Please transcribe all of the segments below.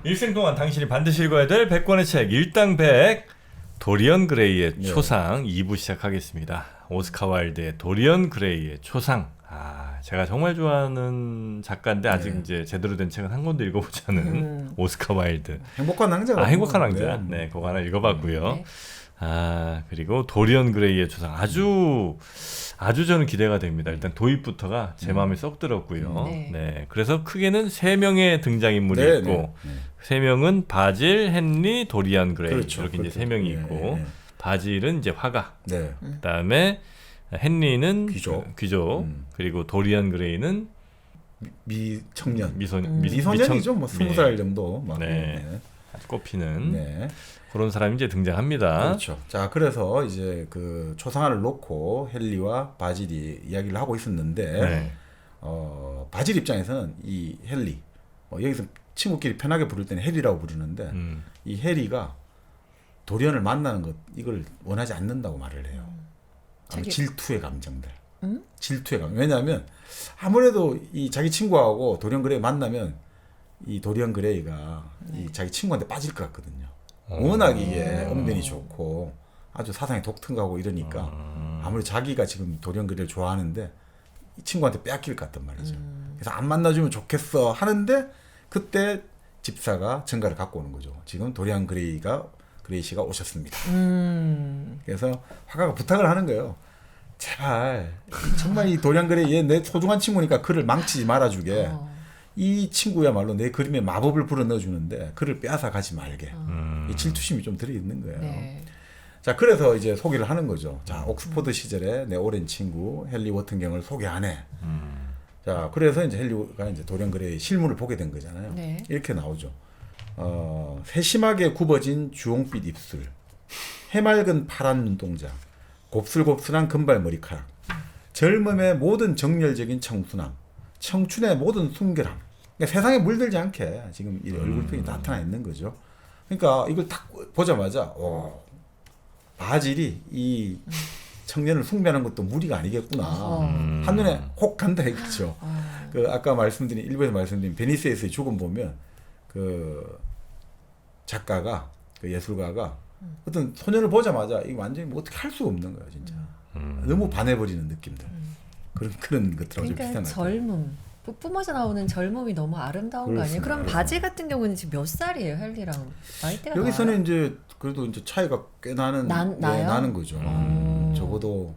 일생 동안 당신이 반드시 읽어야 될 100권의 책 일당 100 도리언 그레이의 초상 2부 시작하겠습니다. 오스카 와일드의 도리언 그레이의 초상. 제가 정말 좋아하는 작가인데 아직 이제 제대로 된 책은 한 권도 읽어보지 않은 오스카 와일드. 행복한 왕자. 행복한 왕자. 네, 그거 하나 읽어봤고요. 그리고 도리언 그레이의 초상. 아주 저는 기대가 됩니다. 일단 도입부터가 제 마음에 쏙 들었고요. 네, 그래서 크게는 3명의 등장인물이 있고 3명은 바질, 헨리, 도리안 그레이 이렇게 이제 3명이 있고 바질은 이제 화가, 그다음에 헨리는 귀족, 그리고 도리안 그레이는 미소년이죠. 뭐 20살 정도 막 아주 꼽히는 그런 사람이 이제 등장합니다. 그렇죠. 자, 그래서 이제 그 초상화를 놓고 헨리와 바질이 이야기를 하고 있었는데 바질 입장에서는 이 헨리 여기서 친구끼리 편하게 부를 때는 해리라고 부르는데 이 해리가 도리언을 만나는 것 이걸 원하지 않는다고 말을 해요. 질투의 감정들. 질투의 감정. 왜냐하면 아무래도 이 자기 친구하고 도리언 그레이 만나면 이 도리언 그레이가 이 자기 친구한테 빠질 것 같거든요. 워낙 이게 언변이 좋고 아주 사상이 독특하고 이러니까 아무리 자기가 지금 도리언 그레이를 좋아하는데 이 친구한테 빼앗길 것 같단 말이죠. 그래서 안 만나주면 좋겠어 하는데 그때 집사가 전가를 갖고 오는 거죠. 지금 도리안 그레이 씨가 오셨습니다. 그래서 화가가 부탁을 하는 거예요. 제발 정말 이 도리안 그레이 얘 내 소중한 친구니까 그를 망치지 말아주게. 이 친구야말로 내 그림에 마법을 불어넣어주는데 그를 빼앗아 가지 말게. 이 질투심이 좀 들어있는 거예요. 자, 그래서 이제 소개를 하는 거죠. 자, 옥스퍼드 시절에 내 오랜 친구 헨리 워튼경을 소개하네. 자, 그래서 이제 헨리가 이제 도리안 그레이 실물을 보게 된 거잖아요. 이렇게 나오죠. 세심하게 굽어진 주홍빛 입술, 해맑은 파란 눈동자, 곱슬곱슬한 금발 머리카락, 젊음의 모든 정열적인 청순함, 청춘의 모든 순결함. 그러니까 세상에 물들지 않게 지금 이 얼굴표현이 나타나 있는 거죠. 그러니까 이걸 딱 보자마자 바질이 이 청년을 숭배하는 것도 무리가 아니겠구나. 한눈에 혹 간다 이거죠. 그 아까 말씀드린 일부에서 말씀드린 베니스에서의 죽음 보면 그 작가가 그 예술가가 어떤 소년을 보자마자 이거 완전히 뭐 어떻게 할 수가 없는 거예요, 진짜. 너무 반해버리는 느낌들. 그런 것들하고 좀 비슷한 것 같아요. 젊음. 뿜어져 나오는 젊음이 너무 아름다운 거 아니에요? 그럼 바질 같은 경우는 지금 몇 살이에요, 헨리랑? 나이대가 여기서는 나요? 이제 그래도 이제 차이가 꽤 나는 거죠. 적어도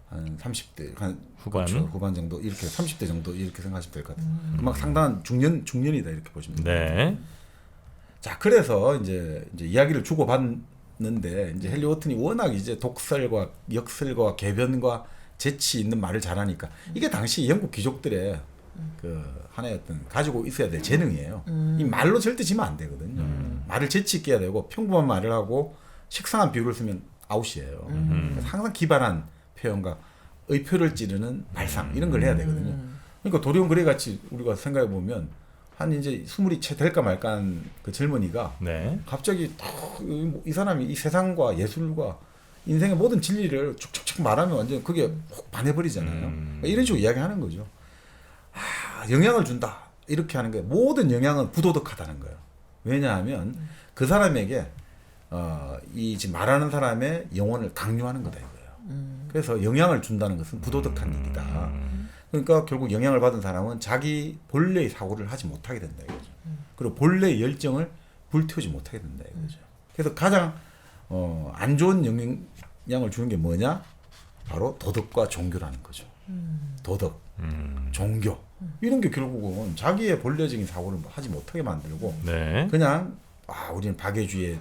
한 30대 후반 그렇죠, 후반 정도 이렇게 30대 정도 이렇게 생각하시면 될 것 같아요. 막 상당한 중년이다 이렇게 보시면 돼요. 자, 그래서 이제 이야기를 주고받는데 이제 헨리 워튼이 워낙 이제 독설과 역설과 궤변과 재치 있는 말을 잘하니까 이게 당시 영국 귀족들의 그 하나의 어떤 가지고 있어야 될 재능이에요. 이 말로 절대 지면 안 되거든요. 말을 재치 있게 해야 되고 평범한 말을 하고 식상한 비유를 쓰면 아웃이에요. 그래서 항상 기발한 표현과 의표를 찌르는 말상 이런 걸 해야 되거든요. 그러니까 도리온 그레이 같이 우리가 생각해 보면 한 이제 20이 채 될까 말까한 그 젊은이가 갑자기 이 사람이 이 세상과 예술과 인생의 모든 진리를 쭉쭉쭉 말하면 완전 그게 혹 반해버리잖아요. 그러니까 이런 식으로 이야기하는 거죠. 영향을 준다 이렇게 하는 게 모든 영향은 부도덕하다는 거예요. 왜냐하면 그 사람에게 이 지금 말하는 사람의 영혼을 강요하는 거다 이거예요. 그래서 영향을 준다는 것은 부도덕한 일이다. 그러니까 결국 영향을 받은 사람은 자기 본래의 사고를 하지 못하게 된다 이거죠. 그리고 본래의 열정을 불태우지 못하게 된다 이거죠. 그래서 가장 안 좋은 영향을 주는 게 뭐냐? 바로 도덕과 종교라는 거죠. 도덕, 종교 이런 게 결국은 자기의 본래적인 사고를 하지 못하게 만들고 그냥 우리는 박애주의를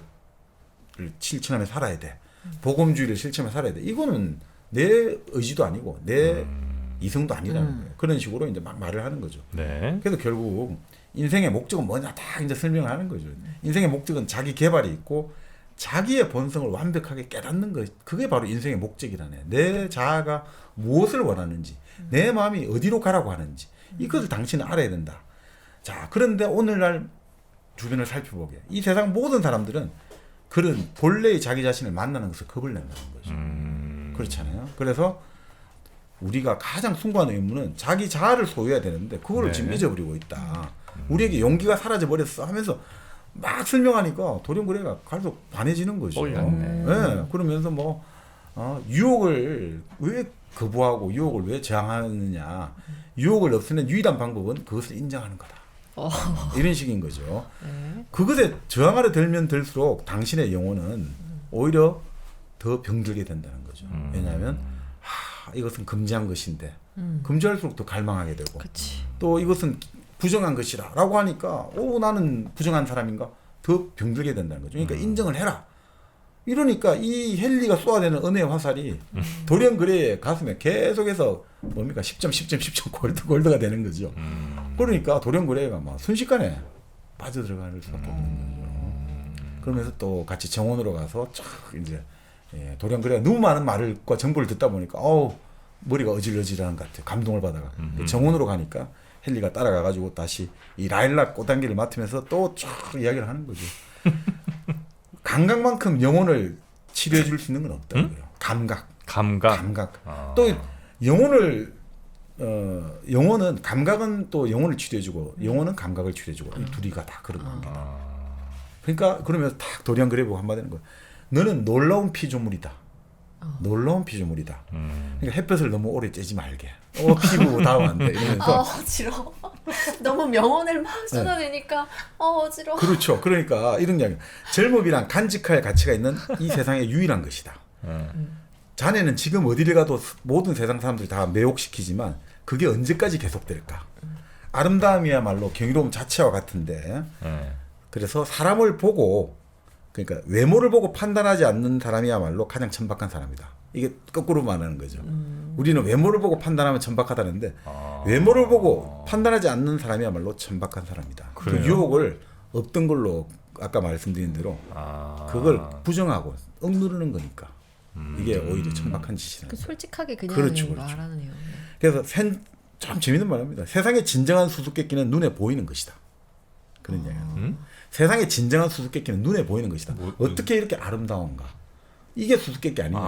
실천하며 살아야 돼. 복음주의를 실천하며 살아야 돼. 이거는 내 의지도 아니고 내 이성도 아니라는 거예요. 그런 식으로 이제 막 말을 하는 거죠. 그래서 결국 인생의 목적은 뭐냐 다 이제 설명을 하는 거죠. 인생의 목적은 자기 개발이 있고 자기의 본성을 완벽하게 깨닫는 것, 그게 바로 인생의 목적이라네. 내 자아가 무엇을 원하는지, 내 마음이 어디로 가라고 하는지 이것을 당신은 알아야 된다. 자, 그런데 오늘날 주변을 살펴보게 이 세상 모든 사람들은 그런 본래의 자기 자신을 만나는 것을 겁을 낸다는 거죠. 그렇잖아요. 그래서 우리가 가장 숭고한 의무는 자기 자아를 소유해야 되는데 그거를 지금 잊어버리고 있다. 우리에게 용기가 사라져 버렸어 하면서 막 설명하니까 도리언 그레이가 갈수록 반해지는 거죠. 그러면서 뭐 유혹을 왜 거부하고 유혹을 왜 저항하느냐. 유혹을 없애는 유일한 방법은 그것을 인정하는 거다. 이런 식인 거죠. 그것에 저항하려 들면 들수록 당신의 영혼은 오히려 더 병들게 된다는 거죠. 왜냐하면 이것은 금지한 것인데 금지할수록 더 갈망하게 되고 또 이것은 부정한 것이라 라고 하니까 나는 부정한 사람인가 더 병들게 된다는 거죠. 그러니까 인정을 해라. 이러니까 이 헨리가 쏘아대는 은혜의 화살이 도리언 그레이의 가슴에 계속해서 뭡니까 10점 골드가 되는 거죠. 그러니까 도리언 그레이가 막 순식간에 빠져들어갈 수밖에 없는 거죠. 그러면서 또 같이 정원으로 가서 쫙 이제 도리언 그레이가 너무 많은 말과 정보를 듣다 보니까 머리가 어질어질하는 것 같아요. 감동을 받아가 정원으로 가니까 헨리가 따라가가지고 다시 이 라일락 꽃단기를 맡으면서 또 쫙 이야기를 하는 거죠. 감각만큼 영혼을 치료해 줄 수 있는 건 없다고요. 감각. 또 영혼을 영혼은 감각은 또 영혼을 치료해주고 영혼은 감각을 치료해주고 이 둘이가 다 그런 관계다. 그러니까 그러면서 딱 도리언 그레이 보고 한마디 하는 거야. 너는 놀라운 피조물이다. 놀라운 피조물이다. 그러니까 햇볕을 너무 오래 쬐지 말게. 피부 다음 안 돼. 이러면서 어지러워. 너무 명언을 막 쏟아내니까 어지러워. 그렇죠. 그러니까 이런 이야기. 젊음이란 간직할 가치가 있는 이 세상의 유일한 것이다. 자네는 지금 어디를 가도 모든 세상 사람들이 다 매혹시키지만 그게 언제까지 계속될까? 아름다움이야말로 경이로움 자체와 같은데 그래서 사람을 보고 그러니까 외모를 보고 판단하지 않는 사람이야말로 가장 천박한 사람이다. 이게 거꾸로 말하는 거죠. 우리는 외모를 보고 판단하면 천박하다는데 외모를 보고 판단하지 않는 사람이야말로 천박한 사람이다. 그 유혹을 없던 걸로 아까 말씀드린 대로 그걸 부정하고 억누르는 거니까 이게 오히려 천박한 짓이다. 솔직하게 그냥 그렇죠. 말하네요. 그래서 참 재밌는 말입니다. 세상의 진정한 수수께끼는 눈에 보이는 것이다. 그런 이야기예요. 세상의 진정한 수수께끼는 눈에 보이는 것이다. 어떻게 이렇게 아름다운가? 이게 수수께끼 아니냐.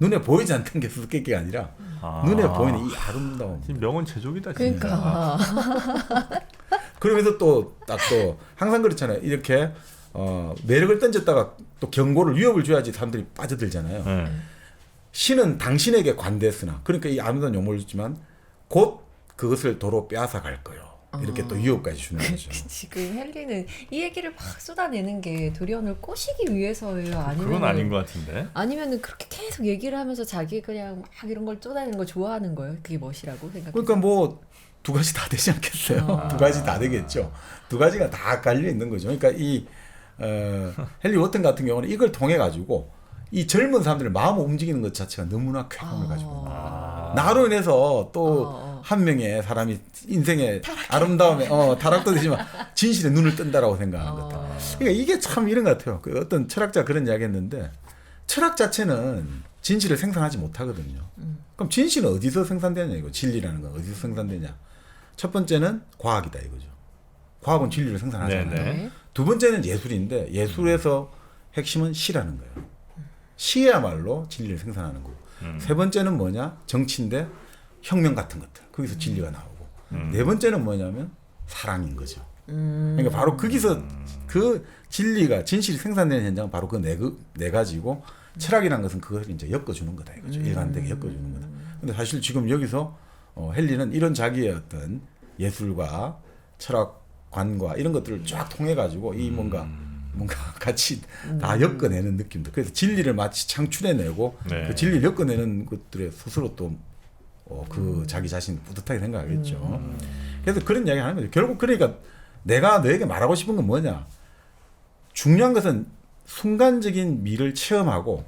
눈에 보이지 않던 게 수수께끼가 아니라 눈에 보이는 이 아름다움. 명언 제조기다. 그러니까. 그러면서 또 항상 그렇잖아요. 이렇게 매력을 던졌다가 또 경고를 위협을 줘야지 사람들이 빠져들잖아요. 신은 당신에게 관대했으나 그러니까 이 아름다운 용어를 줬지만 곧 그것을 도로 빼앗아 갈 거요. 이렇게 또 위협까지 주는 거죠. 지금 헨리는 이 얘기를 막 쏟아내는 게 도리언을 꼬시기 위해서예요? 아니면 그건 아닌 것 같은데. 아니면은 그렇게 계속 얘기를 하면서 자기 그냥 막 이런 걸 쏟아내는 걸 좋아하는 거예요? 그게 멋이라고 생각해요? 그러니까 뭐 두 가지 다 되지 않겠어요? 두 가지 다 되겠죠. 두 가지가 다 깔려 있는 거죠. 그러니까 이 헨리 워튼 같은 경우는 이걸 통해 가지고 이 젊은 사람들의 마음을 움직이는 것 자체가 너무나 쾌감을 가지고 있는 거예요. 나로 인해서 또 한 명의 사람이 인생의 아름다움에 타락도 되지만 진실에 눈을 뜬다라고 생각하는 것 같아요. 그러니까 이게 참 이런 것 같아요. 그 어떤 철학자 그런 이야기 했는데 철학 자체는 진실을 생산하지 못하거든요. 그럼 진실은 어디서 생산되냐 이거 진리라는 건 어디서 생산되냐. 첫 번째는 과학이다 이거죠. 과학은 진리를 생산하잖아요. 두 번째는 예술인데 예술에서 핵심은 시라는 거예요. 시야말로 진리를 생산하는 거고. 세 번째는 뭐냐? 정치인데 혁명 같은 것들. 거기서 진리가 나오고. 네 번째는 뭐냐면 사랑인 거죠. 그러니까 바로 거기서 그 진리가 진실이 생산되는 현장은 바로 그 네 가지고 철학이라는 것은 그걸 이제 엮어주는 거다 이거죠. 일관되게 엮어주는 거다. 근데 사실 지금 여기서 헨리는 이런 자기의 어떤 예술과 철학관과 이런 것들을 쫙 통해 가지고 이 뭔가 같이 다 엮어내는 느낌도. 그래서 진리를 마치 창출해내고 그 진리를 엮어내는 것들에 스스로 또 그 자기 자신 뿌듯하게 생각하겠죠. 그래서 그런 이야기 하는 거죠. 결국 그러니까 내가 너에게 말하고 싶은 건 뭐냐. 중요한 것은 순간적인 미를 체험하고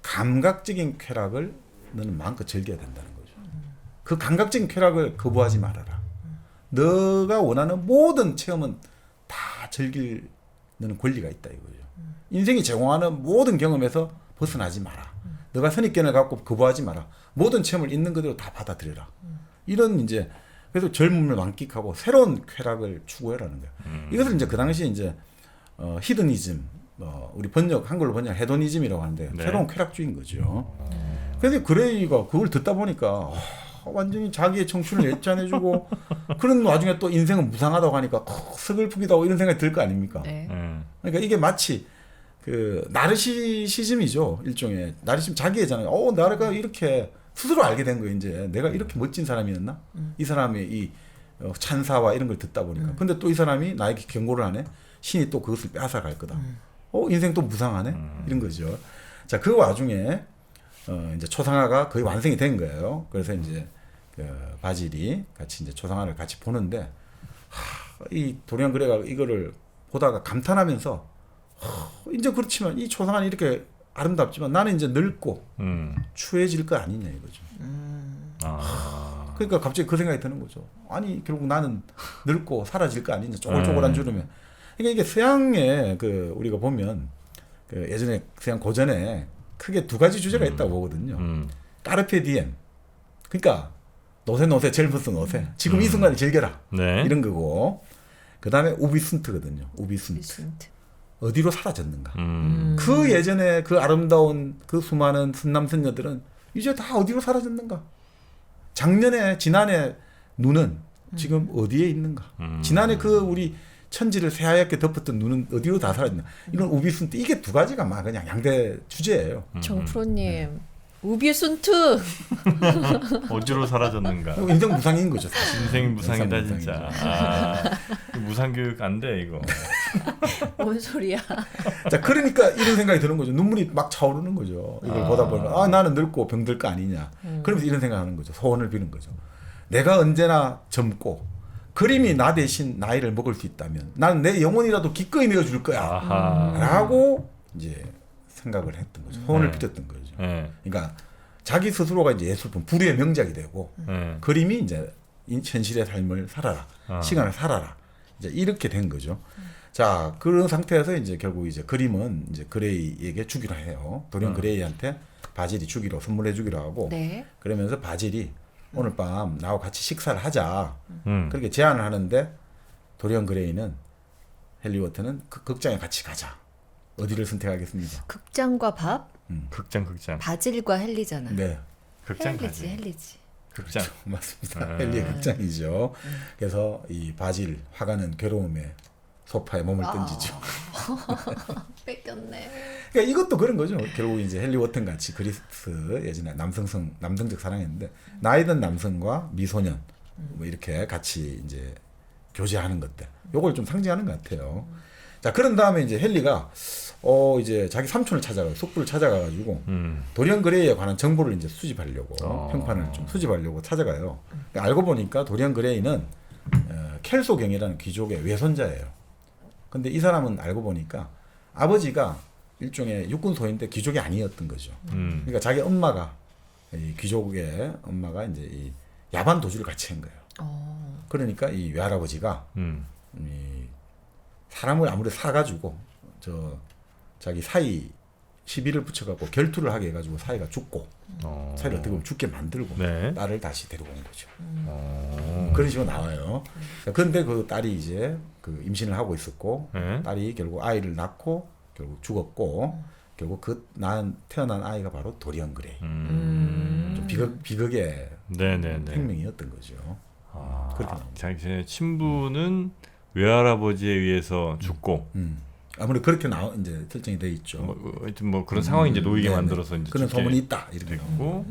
감각적인 쾌락을 너는 마음껏 즐겨야 된다는 거죠. 그 감각적인 쾌락을 거부하지 말아라. 너가 원하는 모든 체험은 다 즐길 너는 권리가 있다 이거죠. 인생이 제공하는 모든 경험에서 벗어나지 마라. 너가 선입견을 갖고 거부하지 마라. 모든 체험을 있는 그대로 다 받아들여라. 이런 이제 그래서 젊음을 만끽하고 새로운 쾌락을 추구해라는 거예요. 이것을 이제 그 당시에 이제 히드니즘, 우리 한글로 번역 헤도니즘이라고 하는데 새로운 쾌락주의인 거죠. 그래서 그레이가 그걸 듣다 보니까 완전히 자기의 청춘을 예찬해주고 그런 와중에 또 인생은 무상하다고 하니까 서글프기도 하고 이런 생각이 들 거 아닙니까? 네. 그러니까 이게 마치 그 나르시시즘이죠. 일종의 나르시즘 자기애잖아요. 나가 이렇게 스스로 알게 된 거예요. 이제 내가 이렇게 멋진 사람이었나? 이 사람의 이 찬사와 이런 걸 듣다 보니까. 근데 또 이 사람이 나에게 경고를 하네. 신이 또 그것을 빼앗아갈 거다. 인생 또 무상하네. 이런 거죠. 자, 그 와중에 이제 초상화가 거의 완성이 된 거예요. 그래서 이제 그 바질이 같이 이제 초상화를 같이 보는데 이 도리안 그레이가 이거를 보다가 감탄하면서 이제 그렇지만 이 초상화는 이렇게 아름답지만 나는 이제 늙고 추해질 거 아니냐 이거죠. 그러니까 갑자기 그 생각이 드는 거죠. 아니 결국 나는 늙고 사라질 거 아니냐 쪼글쪼글한 주름에. 그러니까 이게 서양에 그 우리가 보면 그 예전에 서양 고전에 크게 두 가지 주제가 있다고 보거든요. 까르페 디엠. 그러니까 노세 젊었어 노세. 지금 이 순간을 즐겨라. 네. 이런 거고. 그다음에 우비순트거든요. 우비순트. 어디로 사라졌는가. 그 예전에 그 아름다운 그 수많은 선남선녀들은 이제 다 어디로 사라졌는가. 지난해 눈은 지금 어디에 있는가. 지난해 그 우리 천지를 새하얗게 덮었던 눈은 어디로 다 사라졌나. 이건 우비순트. 이게 두 가지가 막 그냥 양대 주제예요. 정프로님 우비순트 어디로 사라졌는가. 인생 무상인 거죠. 사실. 인생 무상이다 인생 진짜. 무상 교육 안 돼 이거. 뭔 소리야. 자, 그러니까 이런 생각이 드는 거죠. 눈물이 막 차오르는 거죠. 이걸 보다 보면 나는 늙고 병들 거 아니냐. 그러면서 이런 생각하는 거죠. 소원을 비는 거죠. 내가 언제나 젊고 그림이 나 대신 나이를 먹을 수 있다면 나는 내 영혼이라도 기꺼이 내어줄 거야. 라고 이제 생각을 했던 거죠. 소원을 빌었던 거죠. 그러니까 자기 스스로가 이제 예술품 불후의 명작이 되고 그림이 이제 현실의 삶을 살아라. 시간을 살아라. 이제 이렇게 된 거죠. 자, 그런 상태에서 이제 결국 이제 그림은 이제 그레이에게 주기로 해요. 도리안 그레이한테 바질이 주기로 선물해 주기로 하고 네. 그러면서 바질이 오늘 밤 나하고 같이 식사를 하자. 그렇게 제안을 하는데 도리안 그레이는 헨리 워튼은 그 극장에 같이 가자. 어디를 선택하겠습니까? 극장과 밥? 극장. 바질과 헨리잖아. 네. 극장 가지. 헬리지. 극장. 맞습니다. 헨리의 극장이죠. 그래서 이 바질 화가는 괴로움에 소파에 몸을 던지죠. 뺏겼네. 그러니까 이것도 그런 거죠. 결국 이제 헨리 워튼 같이 그리스 예전에 남성적 사랑했는데 나이 든 남성과 미소년 뭐 이렇게 같이 이제 교제하는 것들. 요걸 좀 상징하는 것 같아요. 자, 그런 다음에 이제 헨리가 이제 자기 삼촌을 찾아가요. 숙부를 찾아가가지고 도리안 그레이에 관한 정보를 이제 수집하려고 평판을 좀 수집하려고 찾아가요. 그러니까 알고 보니까 도리안 그레이는 켈소경이라는 귀족의 외손자예요. 근데 이 사람은 알고 보니까 아버지가 일종의 육군 소인데 귀족이 아니었던 거죠. 그러니까 자기 엄마가 이 귀족의 엄마가 이제 이 야반 도주를 같이 한 거예요. 그러니까 이 외할아버지가 이 사람을 아무리 사가지고 자기 사이 시비를 붙여갖고 결투를 하게 해가지고 사이가 죽고 사이를 어떻게 보면 죽게 만들고 네. 딸을 다시 데리고 온 거죠. 그런 식으로 나와요. 그런데 그 딸이 이제 그 임신을 하고 있었고 딸이 결국 아이를 낳고 결국 죽었고 결국 그 태어난 아이가 바로 도리안 그레이. 좀 비극의 생명이었던 거죠. 그렇게 나옵니다. 자기 친부는 외할아버지에 의해서 죽고. 아무래도 그렇게 이제 설정이 돼 있죠. 하여튼 뭐 그런 상황이 이제 놓이게 만들어서 이제 그런 소문이 있다 이렇게 됐고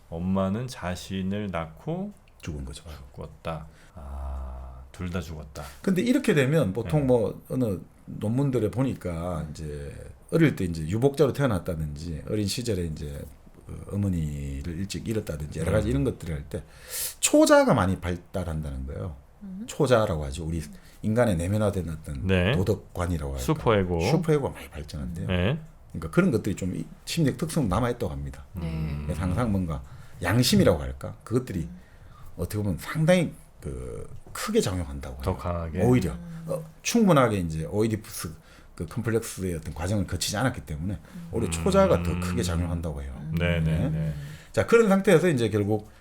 엄마는 자신을 낳고 죽은 거죠. 죽었다. 둘 다 죽었다. 근데 이렇게 되면 보통 뭐 어느 논문들에 보니까 이제 어릴 때 이제 유복자로 태어났다든지 어린 시절에 이제 어머니를 일찍 잃었다든지 여러 가지 이런 것들을 할 때 초자가 많이 발달한다는 거예요. 초자라고 하죠. 우리 인간의 내면화된 어떤 도덕관이라고 할까. 슈퍼에고가 많이 발전한대요. 그러니까 그런 것들이 좀 심리적 특성 남아있다고 합니다. 그래서 항상 뭔가 양심이라고 할까. 그것들이 어떻게 보면 상당히 크게 작용한다고 해요. 더 강하게. 오히려 충분하게 이제 오이디푸스 그 컴플렉스의 어떤 과정을 거치지 않았기 때문에 오히려 초자가 더 크게 작용한다고 해요. 네네네. 자, 그런 상태에서 이제 결국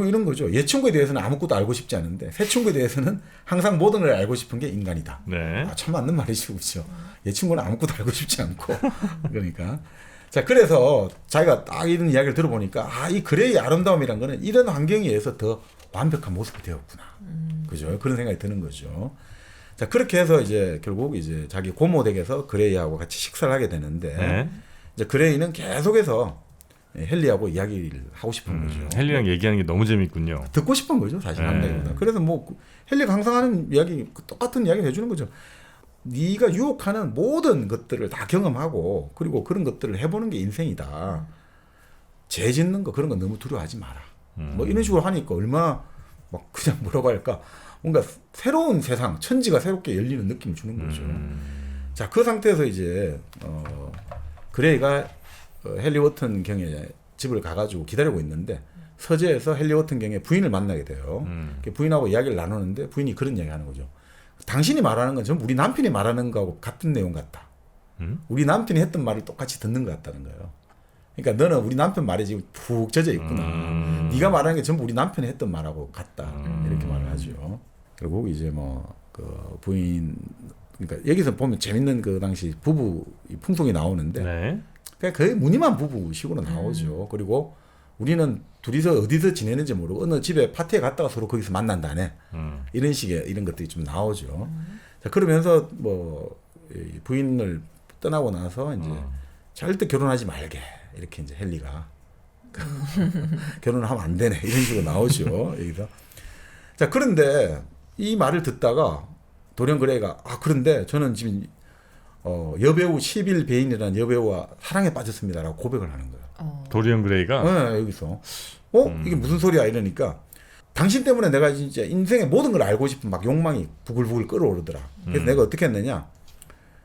이런 거죠. 옛 친구에 대해서는 아무것도 알고 싶지 않은데 새 친구에 대해서는 항상 모든 걸 알고 싶은 게 인간이다. 참 맞는 말이죠, 그렇죠. 옛 친구는 아무것도 알고 싶지 않고 그러니까 자, 그래서 자기가 딱 이런 이야기를 들어보니까 이 그레이의 아름다움이란 거는 이런 환경에 의해서 더 완벽한 모습이 되었구나. 그죠? 그런 생각이 드는 거죠. 자, 그렇게 해서 이제 결국 이제 자기 고모 댁에서 그레이하고 같이 식사를 하게 되는데 네. 이제 그레이는 계속해서 헬리하고 이야기를 하고 싶은 거죠. 헬리랑 얘기하는 게 너무 재밌군요. 듣고 싶은 거죠, 사실 네. 한다기보다. 그래서 뭐 헬리가 항상 하는 이야기, 똑같은 이야기 해주는 거죠. 네가 유혹하는 모든 것들을 다 경험하고 그리고 그런 것들을 해보는 게 인생이다. 죄 짓는 거 그런 거 너무 두려워하지 마라. 뭐 이런 식으로 하니까 얼마나 막 그냥 뭐라고 할까, 뭔가 새로운 세상, 천지가 새롭게 열리는 느낌을 주는 거죠. 자, 그 상태에서 이제 그레이가 헨리 워튼 경의 집을 가가지고 기다리고 있는데 서재에서 헨리 워튼 경의 부인을 만나게 돼요. 부인하고 이야기를 나누는데 부인이 그런 이야기 하는 거죠. 당신이 말하는 건 전부 우리 남편이 말하는 거하고 같은 내용 같다. 우리 남편이 했던 말을 똑같이 듣는 것 같다는 거예요. 그러니까 너는 우리 남편 말에 지금 푹 젖어 있구나. 네가 말하는 게 전부 우리 남편이 했던 말하고 같다. 이렇게 말을 하죠. 결국 이제 뭐 그 부인, 그러니까 여기서 보면 재밌는 그 당시 부부 풍속이 나오는데 네. 그냥 거의 무늬만 부부식으로 나오죠. 그리고 우리는 둘이서 어디서 지내는지 모르고 어느 집에 파티에 갔다가 서로 거기서 만난다네. 이런 식의 이런 것들이 좀 나오죠. 자, 그러면서 뭐 부인을 떠나고 나서 이제 절대 결혼하지 말게 이렇게 이제 헨리가 결혼을 하면 안 되네 이런 식으로 나오죠. 여기서. 자, 그런데 이 말을 듣다가 도리언 그레이가 그런데 저는 지금 여배우 시빌 베인이라는 여배우와 사랑에 빠졌습니다라고 고백을 하는 거예요. 도리언 그레이가 네, 여기서 이게 무슨 소리야 이러니까 당신 때문에 내가 진짜 인생의 모든 걸 알고 싶은 막 욕망이 부글부글 끓어오르더라. 그래서 내가 어떻게 했느냐,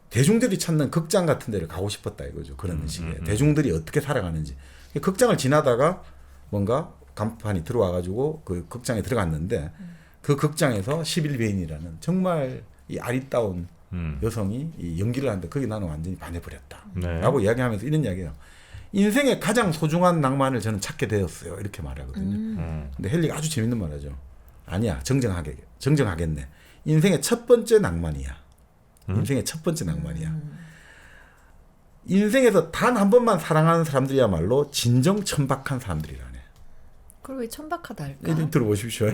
대중들이 찾는 극장 같은 데를 가고 싶었다 이거죠. 그런 식의 대중들이 어떻게 살아가는지. 극장을 지나다가 뭔가 간판이 들어와가지고 그 극장에 들어갔는데 그 극장에서 시빌 베인이라는 정말 이 아리따운 여성이 이 연기를 하는데 거기 나는 완전히 반해버렸다. 네. 라고 이야기하면서 이런 이야기예요. 인생의 가장 소중한 낭만을 저는 찾게 되었어요. 이렇게 말하거든요. 근데 헨리가 아주 재밌는 말하죠. 아니야, 정정하겠네. 인생의 첫 번째 낭만이야. 인생의 첫 번째 낭만이야. 인생에서 단 한 번만 사랑하는 사람들이야말로 진정 천박한 사람들이라네. 그걸 왜 천박하다 할까? 이런 들어보십시오.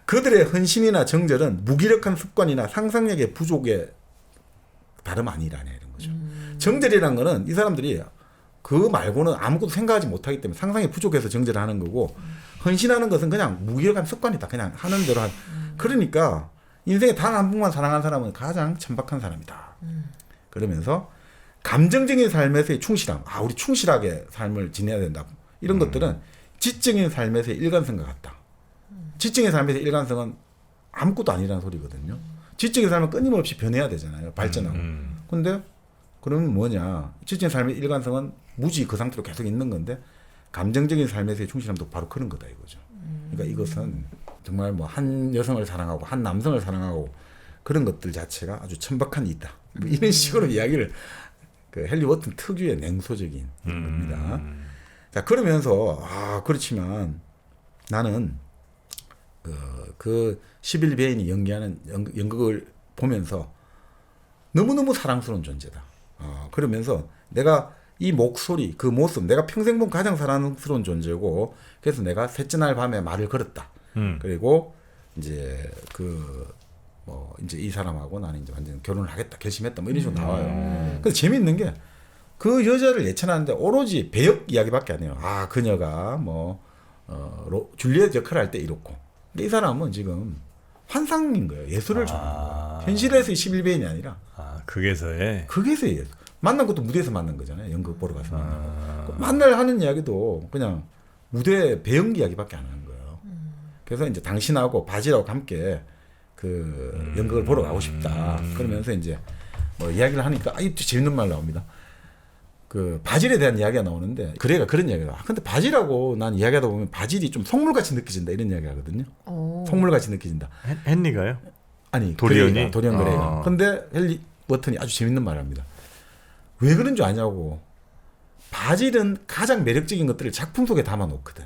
그들의 헌신이나 정절은 무기력한 습관이나 상상력의 부족의 다름 아니라네 이런 거죠. 정절이라는 거는 이 사람들이 그 말고는 아무것도 생각하지 못하기 때문에 상상이 부족해서 정절을 하는 거고, 헌신하는 것은 그냥 무기력한 습관이다. 그냥 하는 대로 그러니까 인생에 단 한 번만 사랑한 사람은 가장 천박한 사람이다. 그러면서 감정적인 삶에서의 충실함, 우리 충실하게 삶을 지내야 된다. 이런 것들은 지적인 삶에서의 일관성과 같다. 지적인 삶에서의 일관성은 아무것도 아니라는 소리거든요. 지적인 삶은 끊임없이 변해야 되잖아요. 발전하고. 근데 그러면 뭐냐? 지적인 삶의 일관성은 무지 그 상태로 계속 있는 건데 감정적인 삶에서의 충실함도 바로 그런 거다 이거죠. 그러니까 이것은 정말 뭐 한 여성을 사랑하고 한 남성을 사랑하고 그런 것들 자체가 아주 천박한 일이다. 뭐 이런 식으로 이야기를 그 헨리 워튼 특유의 냉소적인 겁니다. 자, 그러면서 그렇지만 나는 그 시빌 베인이 연기하는 연극을 보면서 너무너무 사랑스러운 존재다. 그러면서 내가 이 목소리, 그 모습, 내가 평생 본 가장 사랑스러운 존재고, 그래서 내가 셋째 날 밤에 말을 걸었다. 그리고 이제 이제 이 사람하고 나는 이제 완전 결혼을 하겠다 결심했다. 뭐 이런 식으로 나와요. 근데 재밌는 게 그 여자를 예찬하는데 오로지 배역 이야기밖에 안 해요. 그녀가 줄리엣 역할을 할 때 이렇고. 근데 이 사람은 지금 환상인 거예요. 예술을 좋아하는 거예요. 현실에서의 11배인이 아니라. 극에서의 예술. 만난 것도 무대에서 만난 거잖아요. 연극 보러 가서 만난 거. 만날 하는 이야기도 그냥 무대 배연기 이야기밖에 안 하는 거예요. 그래서 이제 당신하고 바지라고 함께 그 연극을 보러 가고 싶다. 그러면서 이제 뭐 이야기를 하니까 이 재밌는 말 나옵니다. 그 바질에 대한 이야기가 나오는데 그래가 그런 이야기가. 근데 바질하고 난 이야기하다 보면 바질이 좀 속물같이 느껴진다 이런 이야기 하거든요. 속물같이 느껴진다. 헨리가요? 아니 도리언이? 도리언 그레이가. 근데 헨리 워튼이 아주 재밌는 말을 합니다. 왜 그런 줄 아냐고. 바질은 가장 매력적인 것들을 작품 속에 담아 놓거든.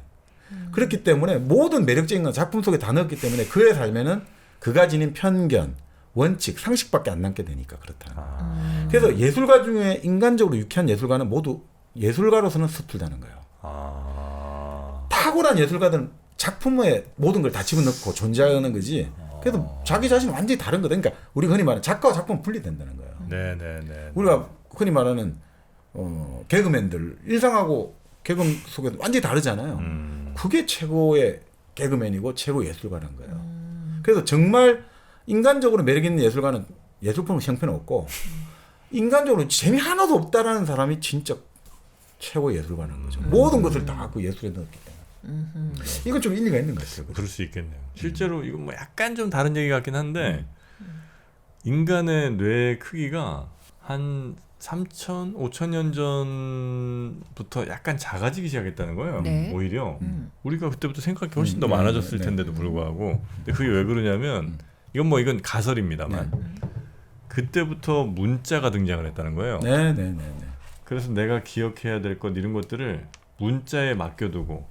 그렇기 때문에 모든 매력적인 건 작품 속에 다 넣었기 때문에 그의 삶에는 그가 지닌 편견, 원칙, 상식밖에 안 남게 되니까 그렇다. 그래서 예술가 중에 인간적으로 유쾌한 예술가는 모두 예술가로서는 서툴다는 거예요. 탁월한 예술가들은 작품에 모든 걸 다 집어넣고 존재하는 거지. 그래도 자기 자신은 완전히 다른 거다. 그러니까 우리가 흔히 말하는 작가와 작품은 분리된다는 거예요. 네네네. 우리가 흔히 말하는 개그맨들 일상하고 개그맨 속에서 완전히 다르잖아요. 그게 최고의 개그맨이고 최고의 예술가라는 거예요. 그래서 정말 인간적으로 매력 있는 예술가는 예술품은 형편은 없고 인간적으로 재미 하나도 없다라는 사람이 진짜 최고의 예술가라는 거죠. 모든 것을 다 그 예술에 넣었기 때문에. 이건 좀 일리가 있는 것 같아요. 그럴 수 있겠네요. 실제로 이건 뭐 약간 좀 다른 얘기 같긴 한데 인간의 뇌 크기가 한 3천, 5천 년 전부터 약간 작아지기 시작했다는 거예요. 네. 오히려 우리가 그때부터 생각할 게 훨씬 더 네, 많아졌을 네, 텐데도 불구하고 근데 그게 왜 그러냐면 이건 가설입니다만 그때부터 문자가 등장을 했다는 거예요. 네네네. 그래서 내가 기억해야 될 것 이런 것들을 문자에 맡겨두고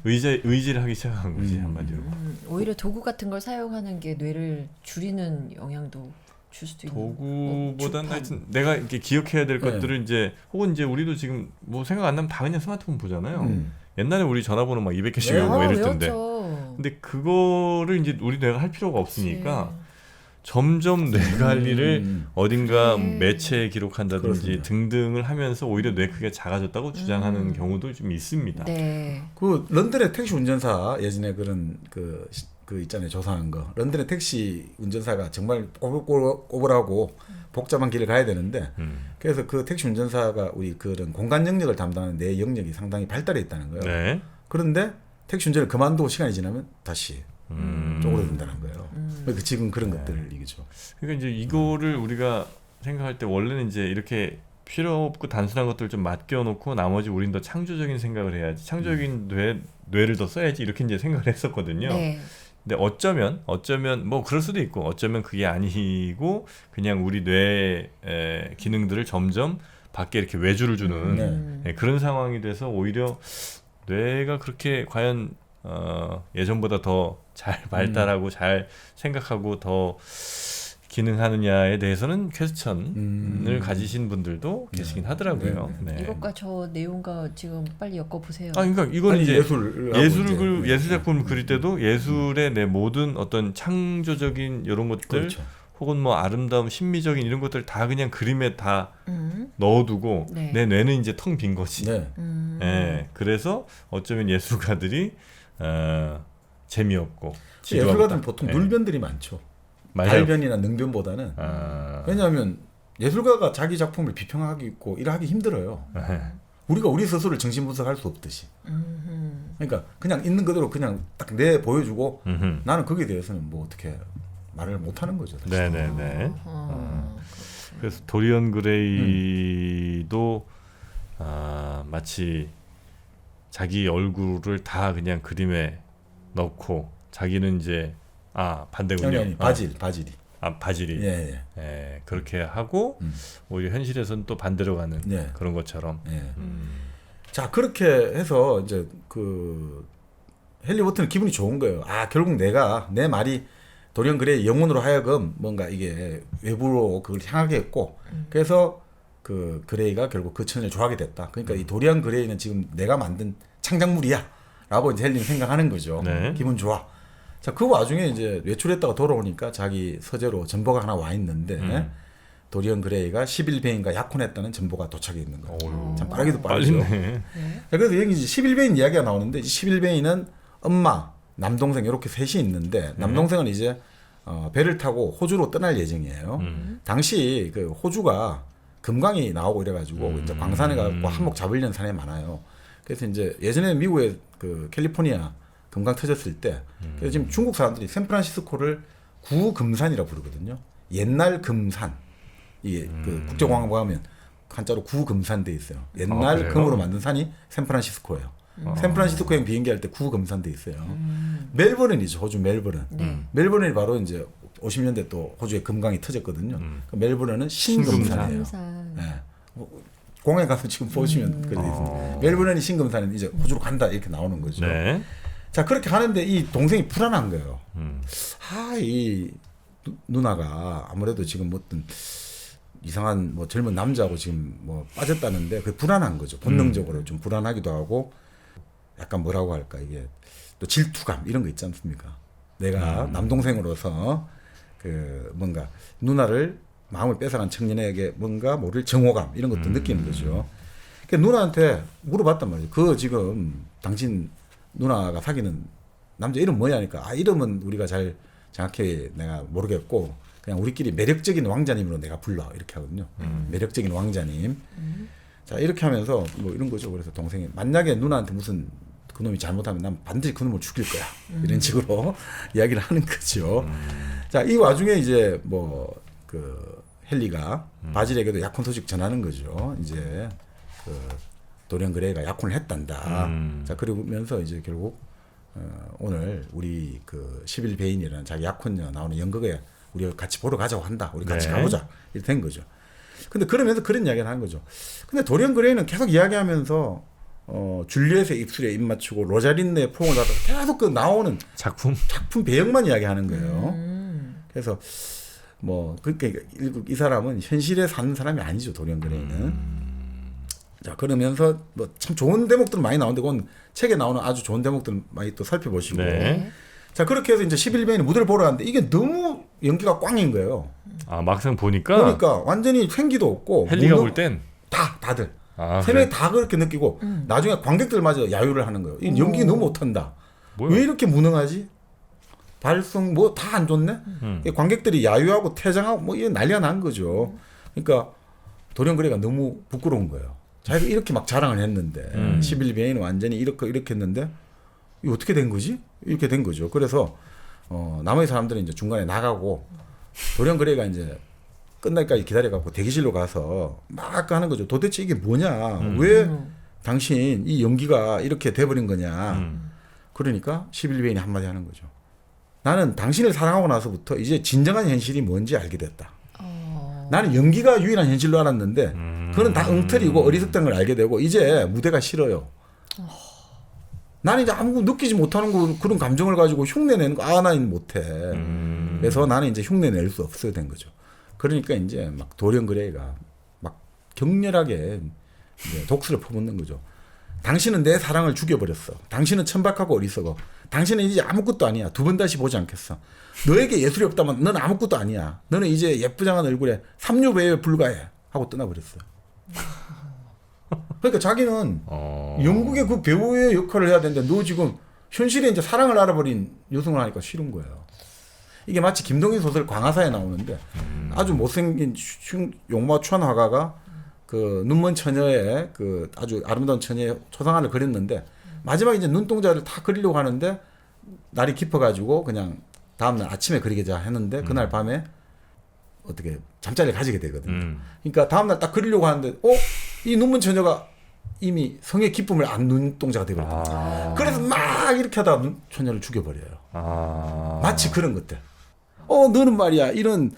의지를 하기 시작한 거지 한마디로. 오히려 도구 같은 걸 사용하는 게 뇌를 줄이는 영향도 줄 수도 있는. 도구보다는 주판. 하여튼 내가 이렇게 기억해야 될 네. 것들을 이제 혹은 이제 우리도 지금 뭐 생각 안 나면 다 그냥 스마트폰 보잖아요. 옛날에 우리 전화번호 막 200개씩 네. 외우고 막 이럴 텐데. 외웠죠. 근데 그거를 이제 우리 뇌가 할 필요가 없으니까 점점 뇌 관리를 어딘가 그래. 매체에 기록한다든지 그렇습니다. 등등을 하면서 오히려 뇌 크기가 작아졌다고 주장하는 경우도 좀 있습니다. 네. 그 런던의 택시 운전사 예전에 그런 그 있잖아요, 조사한 거. 런던의 택시 운전사가 정말 꼬불꼬불하고 복잡한 길을 가야 되는데 그래서 그 택시 운전사가 우리 그런 공간 영역을 담당하는 뇌 영역이 상당히 발달해 있다는 거예요. 네. 그런데 택시 운전을 그만두고 시간이 지나면 다시 쪼그러든다는 거예요. 그러니까 지금 그런 것들이죠. 그러니까 이제 이거를 우리가 생각할 때 원래는 이제 이렇게 필요 없고 단순한 것들을 좀 맡겨놓고 나머지 우린 더 창조적인 생각을 해야지, 창조적인 뇌를 더 써야지 이렇게 이제 생각을 했었거든요. 네. 근데 어쩌면 뭐 그럴 수도 있고 어쩌면 그게 아니고 그냥 우리 뇌의 기능들을 점점 밖에 이렇게 외주를 주는 그런 상황이 돼서 오히려 뇌가 그렇게 과연 예전보다 더 잘 발달하고 잘 생각하고 더 기능하느냐에 대해서는 퀘스천을 가지신 분들도 계시긴 하더라고요. 네. 이것과 저 내용과 지금 빨리 엮어보세요. 그러니까 이건 아니, 이제 예술 예술 작품을 그릴 때도 예술의 내 모든 어떤 창조적인 이런 것들 그렇죠. 혹은 뭐 아름다움, 신미적인 이런 것들 다 그냥 그림에 다 넣어두고 네. 내 뇌는 이제 텅 빈 거지. 네. 예, 그래서 어쩌면 예술가들이 재미없고 예술가들은 보통 예. 물변들이 많죠. 맞아요. 달변이나 능변보다는. 아, 왜냐하면 예술가가 자기 작품을 비평하기 있고 일하기 힘들어요. 우리가 우리 스스로를 정신분석할 수 없듯이. 그러니까 그냥 있는 그대로 그냥 딱 내 보여주고 나는 거기에 대해서는 뭐 어떻게 말을 못하는 거죠. 사실. 네네네. 그래서 도리언 그레이도 마치 자기 얼굴을 다 그냥 그림에 넣고 자기는 이제 반대군요. 아니 바질이. 바질이. 예. 예, 그렇게 하고 오히려 현실에서는 또 반대로 가는 네. 그런 것처럼. 예. 자 그렇게 해서 이제 그 헨리 워튼은 기분이 좋은 거예요. 결국 내가 내 말이 도리언 그레이 영혼으로 하여금 뭔가 이게 외부로 그걸 향하게 했고 그래서 그 그레이가 결국 그 천을 좋아하게 됐다. 그러니까 이 도리언 그레이는 지금 내가 만든 창작물이야라고 이제 헨리는 생각하는 거죠. 네. 기분 좋아. 자 그 와중에 이제 외출했다가 돌아오니까 자기 서재로 전보가 하나 와 있는데 도리언 그레이가 11배인가 약혼했다는 전보가 도착해 있는 거예요. 참 빠르기도 빠르죠. 빨리네. 자, 그래서 여기 이제 11배인 이야기가 나오는데 11배인은 엄마, 남동생 이렇게 셋이 있는데 남동생은 이제 배를 타고 호주로 떠날 예정이에요. 당시 그 호주가 금광이 나오고 이래가지고 이제 광산에 가고 한몫 잡으려는 사람이 많아요. 그래서 이제 예전에 미국의 그 캘리포니아 금광 터졌을 때 그래서 지금 중국 사람들이 샌프란시스코를 구금산이라고 부르거든요. 옛날 금산. 이게 그 국제공항 가면 한자로 구금산 돼 있어요. 옛날 그래요? 금으로 만든 산이 샌프란시스코예요. 샌프란시스코행 비행기할 때 구금산 돼 있어요. 멜버른이죠. 호주 멜버른. 멜버른이 바로 이제 50년대 또 호주에 금광이 터졌거든요. 그 멜버른은 신금산이에요. 금산. 네. 공항에 가서 지금 보시면 그래 있습니다. 멜버른이 신금산은 이제 호주로 간다 이렇게 나오는 거죠. 네. 자 그렇게 하는데 이 동생이 불안한 거예요. 이 누나가 아무래도 지금 어떤 이상한 뭐 젊은 남자하고 지금 뭐 빠졌다는데 그 불안한 거죠. 본능적으로 좀 불안하기도 하고 약간 뭐라고 할까 이게 또 질투감 이런 거 있지 않습니까? 내가 남동생으로서 그 뭔가 누나를 마음을 뺏어간 청년에게 뭔가 모를 정오감 이런 것도 느끼는 거죠. 그러니까 누나한테 물어봤단 말이에요. 그 지금 당신 누나가 사귀는 남자 이름 뭐야 하니까 아 이름은 우리가 잘 정확히 내가 모르겠고 그냥 우리끼리 매력적인 왕자님으로 내가 불러 이렇게 하거든요. 매력적인 왕자님. 자 이렇게 하면서 뭐 이런 거죠. 그래서 동생이 만약에 누나한테 무슨 그놈이 잘못하면 난 반드시 그놈을 죽일 거야. 이런 식으로 이야기를 하는 거죠. 자 이 와중에 이제 뭐 그 헨리가 바질에게도 약혼 소식 전하는 거죠. 이제 그 도리언 그레이가 약혼을 했단다. 자 그러면서 이제 결국 오늘 우리 그 11배인이라는 자기 약혼녀 나오는 연극에 우리가 같이 보러 가자고 한다. 우리 같이 네. 가보자. 이렇게 된 거죠. 근데 그러면서 그런 이야기를 하는 거죠. 근데 도리언 그레이는 계속 이야기하면서 줄리엣의 입술에 입 맞추고 로잘린드의 포옹을 하다가 계속 그 나오는 작품. 배역만 이야기하는 거예요. 그래서 뭐 그러니까 이 사람은 현실에 사는 사람이 아니죠. 도리언 그레이는. 자 그러면서 뭐 참 좋은 대목들 많이 나오는데 그건 책에 나오는 아주 좋은 대목들 많이 또 살펴보시고. 네. 자 그렇게 해서 이제 11배인이 무대를 보러 갔는데 이게 너무 연기가 꽝인 거예요. 아 막상 보니까 완전히 생기도 없고 헨리가 볼 땐 다들 아, 세 명이 다 그렇게 느끼고 나중에 관객들마저 야유를 하는 거예요. 이 연기 너무 못한다. 뭐야? 왜 이렇게 무능하지? 발성 뭐 다 안 좋네. 관객들이 야유하고 퇴장하고 뭐 이게 난리가 난 거죠. 그러니까 도리언 그레이가 너무 부끄러운 거예요. 자기가 이렇게 막 자랑을 했는데 11배인은 완전히 이렇게 했는데 이거 어떻게 된 거지? 이렇게 된 거죠. 그래서 나머지 사람들은 이제 중간에 나가고 도리언 그레이가 이제 끝날까지 기다려갖고 대기실로 가서 막 하는 거죠. 도대체 이게 뭐냐? 왜 당신 이 연기가 이렇게 돼버린 거냐? 그러니까 11배인이 한마디 하는 거죠. 나는 당신을 사랑하고 나서부터 이제 진정한 현실이 뭔지 알게 됐다. 나는 연기가 유일한 현실로 알았는데 그거는 다 엉터리고 어리석다는 걸 알게 되고 이제 무대가 싫어요. 나는 이제 아무 느끼지 못하는 그런 감정을 가지고 흉내내는 거 나는 못해. 그래서 나는 이제 흉내낼 수 없어야 된 거죠. 그러니까 이제 막 도리언 그레이가 막 격렬하게 이제 독수를 퍼붓는 거죠. 당신은 내 사랑을 죽여버렸어. 당신은 천박하고 어리석어. 당신은 이제 아무것도 아니야. 두 번 다시 보지 않겠어. 너에게 예술이 없다면 너는 아무것도 아니야. 너는 이제 예쁘장한 얼굴에 삼류배우에 불과해. 하고 떠나버렸어요. 그러니까 자기는 영국의 그 배우의 역할을 해야 되는데 너 지금 현실에 이제 사랑을 알아버린 여성을 하니까 싫은 거예요. 이게 마치 김동인 소설 광화사에 나오는데 아주 못생긴 용모추한 화가가 그 눈먼 처녀의 그 아주 아름다운 처녀의 초상화를 그렸는데 마지막에 이제 눈동자를 다 그리려고 하는데 날이 깊어가지고 그냥 다음날 아침에 그리자 했는데 그날 밤에 어떻게 잠자리를 가지게 되거든요. 그러니까 다음날 딱 그리려고 하는데 이 눈먼 처녀가 이미 성의 기쁨을 안 눈동자가 되거든요. 그래서 막 이렇게 하다가 처녀를 죽여버려요. 마치 그런 것들. 너는 말이야 이런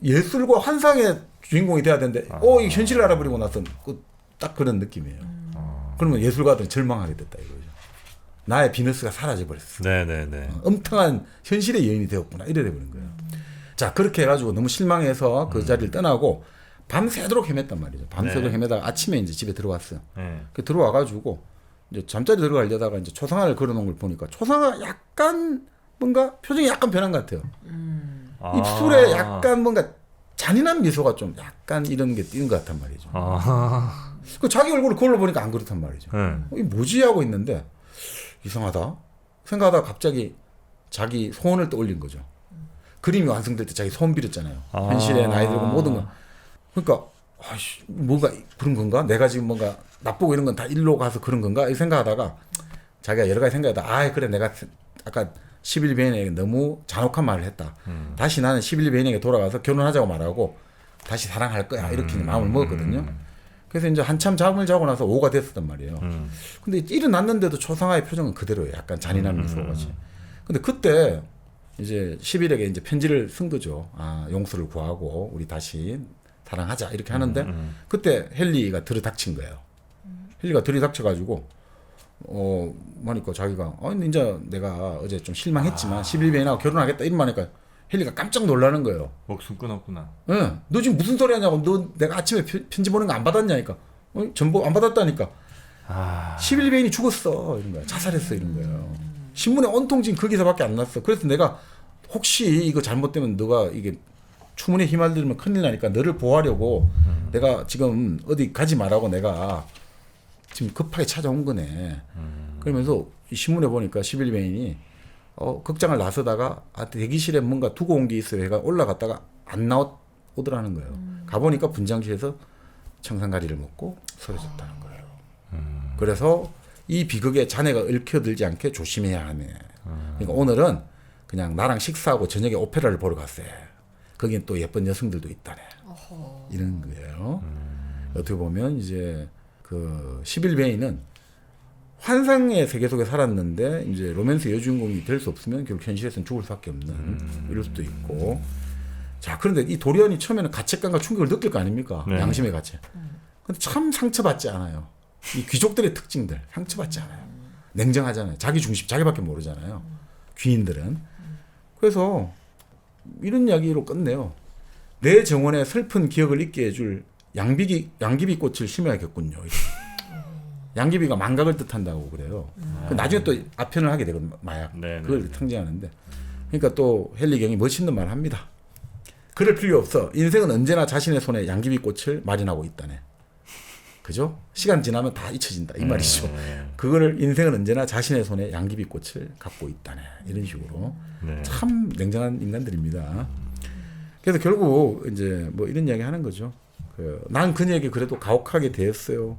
예술과 환상의 주인공이 돼야 되는데 이 현실을 알아버리고 나서 딱 그런 느낌이에요. 그러면 예술가들은 절망하게 됐다 이거죠. 나의 비너스가 사라져버렸어. 네네네. 엄청난 현실의 여인이 되었구나 이래 돼버린 거예요. 자 그렇게 해가지고 너무 실망해서 그 자리를 떠나고 밤새도록 헤맸단 말이죠. 밤새도록 헤매다가 아침에 이제 집에 들어왔어요. 그 들어와가지고 이제 잠자리 들어가려다가 이제 초상화를 걸어놓은 걸 보니까 초상화가 약간 뭔가 표정이 약간 변한 것 같아요. 입술에 약간 뭔가 잔인한 미소가 좀 약간 이런 게 띄는 것 같단 말이죠. 그 자기 얼굴을 거울로 보니까 안 그렇단 말이죠. 이게 뭐지 하고 있는데 이상하다 생각하다가 갑자기 자기 소원을 떠올린 거죠. 그림이 완성될 때 자기 소원 빌었잖아요. 현실에 나이 들고 모든 거. 그러니까 뭐가 그런 건가? 내가 지금 뭔가 나쁘고 이런 건 다 일로 가서 그런 건가? 이 생각하다가 자기가 여러 가지 생각하다 그래 내가 아까 11배인에게 너무 잔혹한 말을 했다. 다시 나는 11배인에게 돌아가서 결혼하자고 말하고 다시 사랑할 거야. 이렇게 마음을 먹었거든요. 그래서 이제 한참 잠을 자고 나서 오후가 됐었단 말이에요. 근데 일어났는데도 초상화의 표정은 그대로예요. 약간 잔인한 미소같이. 근데 그때 이제 11에게 이제 편지를 쓴 거죠. 용서를 구하고 우리 다시 사랑하자 이렇게 하는데 그때 헨리가 들이닥친 거예요. 헨리가 들이닥쳐가지고 하니까 자기가 이제 내가 어제 좀 실망했지만 11배인하고 결혼하겠다 이런 말하니까 헨리가 깜짝 놀라는 거예요. 목숨 끊었구나. 예, 너 지금 무슨 소리 하냐고. 너 내가 아침에 편지 보낸 거 안 받았냐니까. 전부 안 받았다니까. 11베인이 죽었어 이런 거야. 자살했어 이런 거예요. 신문에 온통 지금 그 기사밖에 안 났어. 그래서 내가 혹시 이거 잘못되면 너가 이게 추문에 휘말리면 큰일 나니까 너를 보호하려고 내가 지금 어디 가지 말라고 내가 지금 급하게 찾아온 거네. 그러면서 이 신문에 보니까 11베인이 극장을 나서다가 대기실에 뭔가 두고 온 게 있어요. 얘가 올라갔다가 안 나오더라는 거예요. 가보니까 분장실에서 청산가리를 먹고 쓰러졌다는 거예요. 그래서 이 비극에 자네가 얽혀들지 않게 조심해야 하네. 그러니까 오늘은 그냥 나랑 식사하고 저녁에 오페라를 보러 갔어요. 거긴 또 예쁜 여성들도 있다네. 이런 거예요. 어떻게 보면 이제 그 11베인은 환상의 세계 속에 살았는데 이제 로맨스 여주인공이 될 수 없으면 결국 현실에서는 죽을 수밖에 없는 이럴 수도 있고. 자, 그런데 이 도리안이 처음에는 가책감과 충격을 느낄 거 아닙니까? 네. 양심의 가책. 근데 참 상처받지 않아요. 이 귀족들의 특징들 상처받지 않아요. 냉정하잖아요. 자기 중심, 자기밖에 모르잖아요. 귀인들은. 그래서 이런 이야기로 끝내요. 내 정원에 슬픈 기억을 잊게 해줄 양귀비 꽃을 심어야겠군요. 양귀비가 망각을 뜻한다고 그래요. 나중에 또 아편을 하게 되거든요. 마약. 그걸 상징하는데. 그러니까 또 헨리경이 멋있는 말을 합니다. 그럴 필요 없어. 인생은 언제나 자신의 손에 양귀비 꽃을 마련하고 있다네. 그죠? 시간 지나면 다 잊혀진다. 이 말이죠. 그거를 인생은 언제나 자신의 손에 양귀비 꽃을 갖고 있다네. 이런 식으로. 참 냉정한 인간들입니다. 그래서 결국 이제 뭐 이런 이야기 하는 거죠. 난 그녀에게 그래도 가혹하게 대했어요.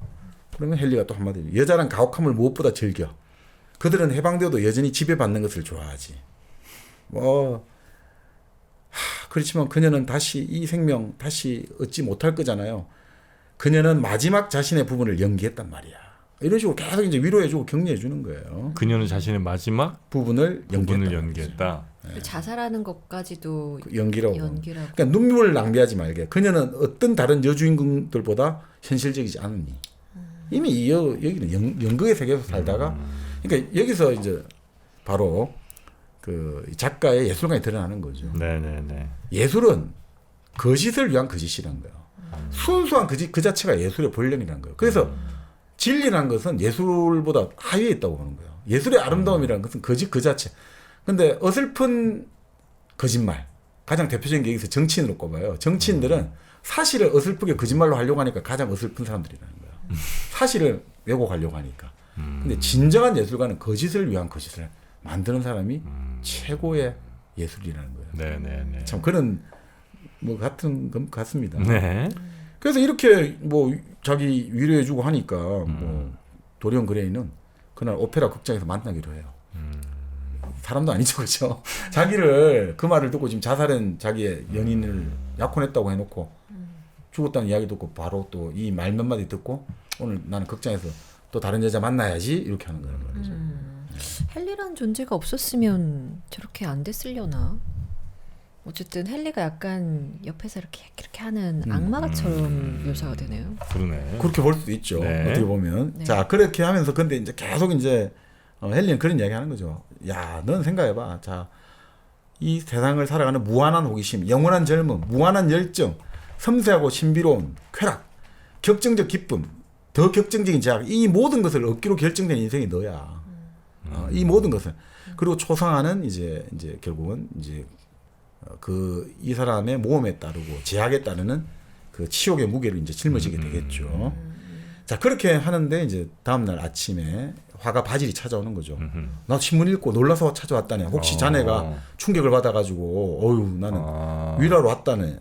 그러면 헨리가 또 한마디. 여자란 가혹함을 무엇보다 즐겨. 그들은 해방되어도 여전히 지배받는 것을 좋아하지. 그렇지만 그녀는 다시 이 생명 다시 얻지 못할 거잖아요. 그녀는 마지막 자신의 부분을 연기했단 말이야. 이런 식으로 계속 이제 위로해주고 격려해주는 거예요. 그녀는 자신의 마지막 부분을 연기했다. 자살하는 것까지도 연기라고. 그러니까 눈물을 낭비하지 말게. 그녀는 어떤 다른 여주인공들보다 현실적이지 않으니. 이미 여기는 연극의 세계에서 살다가, 그러니까 여기서 이제 바로 그 작가의 예술관이 드러나는 거죠. 네네네. 예술은 거짓을 위한 거짓이란 거예요. 순수한 그 자체가 예술의 본령이라는 거예요. 그래서 진리라는 것은 예술보다 하위에 있다고 보는 거예요. 예술의 아름다움이라는 것은 거짓 그 자체. 근데 어설픈 거짓말. 가장 대표적인 게 여기서 정치인으로 꼽아요. 정치인들은 사실을 어설프게 거짓말로 하려고 하니까 가장 어설픈 사람들이라는 거예요. 사실을 왜곡하려고 하니까. 근데 진정한 예술가는 거짓을 위한 거짓을 만드는 사람이 최고의 예술이라는 거예요. 네네네. 참 그런 뭐 같은 것 같습니다. 네. 그래서 이렇게 뭐 자기 위로해주고 하니까 뭐 도리언 그레이는 그날 오페라 극장에서 만나기로 해요. 사람도 아니죠, 그렇죠? 자기를 그 말을 듣고 지금 자살한 자기의 연인을 약혼했다고 해놓고 죽었다는 이야기 듣고 바로 또 이 말 몇 마디 듣고 오늘 나는 극장에서 또 다른 여자 만나야지 이렇게 하는 거란 말이죠. 헨리란 존재가 없었으면 저렇게 안 됐으려나? 어쨌든 헨리가 약간 옆에서 이렇게 하는 악마가처럼 묘사가 되네요. 그러네. 그렇게 볼 수도 있죠. 네. 어떻게 보면. 네. 자, 그렇게 하면서 근데 이제 계속 이제 헨리는 그런 이야기 하는 거죠. 야, 넌 생각해봐. 자, 이 세상을 살아가는 무한한 호기심, 영원한 젊음, 무한한 열정, 섬세하고 신비로운 쾌락, 격정적 기쁨, 더 격정적인 제약, 이 모든 것을 얻기로 결정된 인생이 너야. 이 모든 것을. 그리고 초상화는 이제 결국은 이제 이 사람의 모험에 따르고 제약에 따르는 그 치욕의 무게를 이제 짊어지게 되겠죠. 자, 그렇게 하는데 이제 다음날 아침에 화가 바질이 찾아오는 거죠. 나 신문 읽고 놀라서 찾아왔다네. 혹시 자네가 충격을 받아가지고 어휴 나는 위로하러 왔다네.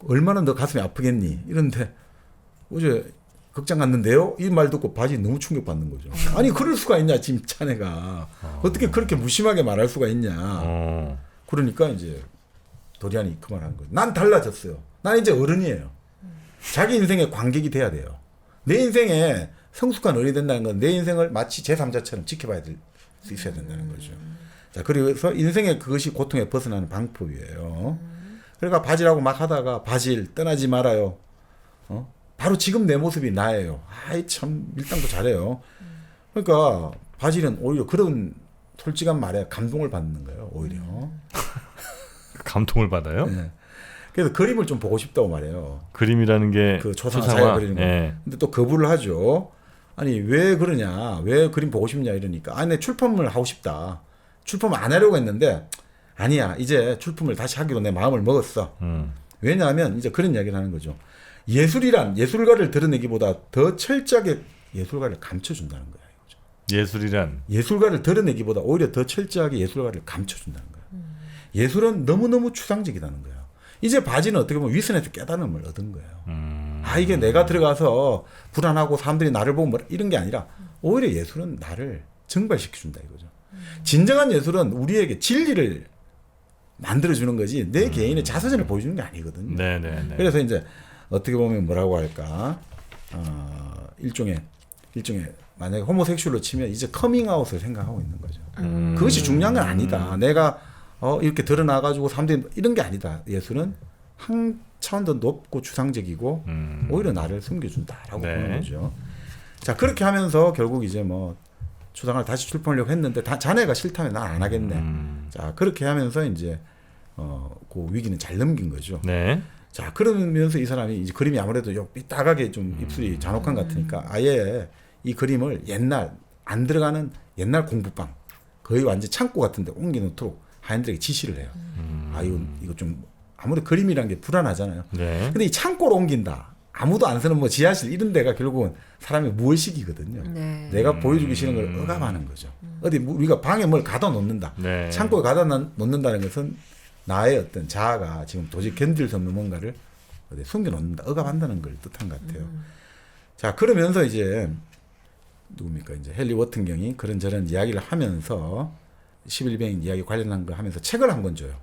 얼마나 너 가슴이 아프겠니? 이런데 어제 극장 갔는데요? 이 말 듣고 바질이 너무 충격받는 거죠. 아니 그럴 수가 있냐 지금 자네가. 어떻게 그렇게 무심하게 말할 수가 있냐. 그러니까 이제 도리안이 그 말 한 거예요. 난 달라졌어요. 난 이제 어른이에요. 자기 인생의 관객이 돼야 돼요. 내 인생에 성숙한 어른이 된다는 건 내 인생을 마치 제3자처럼 지켜봐야 될 수 있어야 된다는 거죠. 자, 그래서 인생의 그것이 고통에 벗어나는 방법이에요. 그러니까 바질하고 막 하다가 바질 떠나지 말아요. 바로 지금 내 모습이 나예요. 아이 참 밀당도 잘해요. 그러니까 바질은 오히려 그런 솔직한 말에 감동을 받는 거예요. 오히려. 감동을 받아요? 네. 그래서 그림을 좀 보고 싶다고 말해요. 그림이라는 게 그 초상화 자기가 그리는 거. 예. 근데 또 거부를 하죠. 아니 왜 그러냐, 왜 그림 보고 싶냐 이러니까 아니 출품을 하고 싶다. 출품 안 하려고 했는데 아니야, 이제 출품을 다시 하기로 내 마음을 먹었어. 왜냐하면 이제 그런 이야기를 하는 거죠. 예술이란 예술가를 드러내기보다 더 철저하게 예술가를 감춰준다는 거예요. 예술이란 예술가를 드러내기보다 오히려 더 철저하게 예술가를 감춰준다는 거예요. 예술은 너무너무 추상적이라는 거예요. 이제 바지는 어떻게 보면 위선에서 깨달음을 얻은 거예요. 아, 이게 내가 들어가서 불안하고 사람들이 나를 보고 뭐 이런 게 아니라 오히려 예술은 나를 증발시켜준다 이거죠. 진정한 예술은 우리에게 진리를 만들어주는 거지 내 개인의 자서전을 보여주는 게 아니거든요. 네네네. 그래서 이제 어떻게 보면 뭐라고 할까, 일종의 만약에 호모섹슈얼로 치면 이제 커밍아웃을 생각하고 있는 거죠. 그것이 중요한 건 아니다. 내가 이렇게 드러나가지고 사람들이 이런 게 아니다. 예술은 한 차원 더 높고 추상적이고 오히려 나를 숨겨준다라고 보는 거죠. 자, 그렇게 하면서 결국 이제 뭐 초상화를 다시 출판하려고 했는데 자네가 싫다면 난 안 하겠네. 자, 그렇게 하면서 이제 그 위기는 잘 넘긴 거죠. 네. 자, 그러면서 이 사람이 이제 그림이 아무래도 삐딱하게 좀 입술이 잔혹한 것 같으니까 아예 이 그림을 옛날 안 들어가는 옛날 공부방 거의 완전 창고 같은데 옮겨놓도록 하인들에게 지시를 해요. 아, 이거 좀 아무래도 그림이란 게 불안하잖아요. 네. 근데 이 창고로 옮긴다. 아무도 안 쓰는 뭐 지하실 이런 데가 결국은 사람의 무의식이거든요. 네. 내가 보여주기 싫은 걸 억압하는 거죠. 어디 우리가 방에 뭘 가둬 놓는다. 네. 창고에 가둬 놓는다는 것은 나의 어떤 자아가 지금 도저히 견딜 수 없는 뭔가를 어디 숨겨 놓는다, 억압한다는 걸 뜻한 것 같아요. 자, 그러면서 이제 누굽니까, 이제 헨리 워튼경이 그런저런 이야기를 하면서 11병 이야기 관련한 거 하면서 책을 한 권 줘요.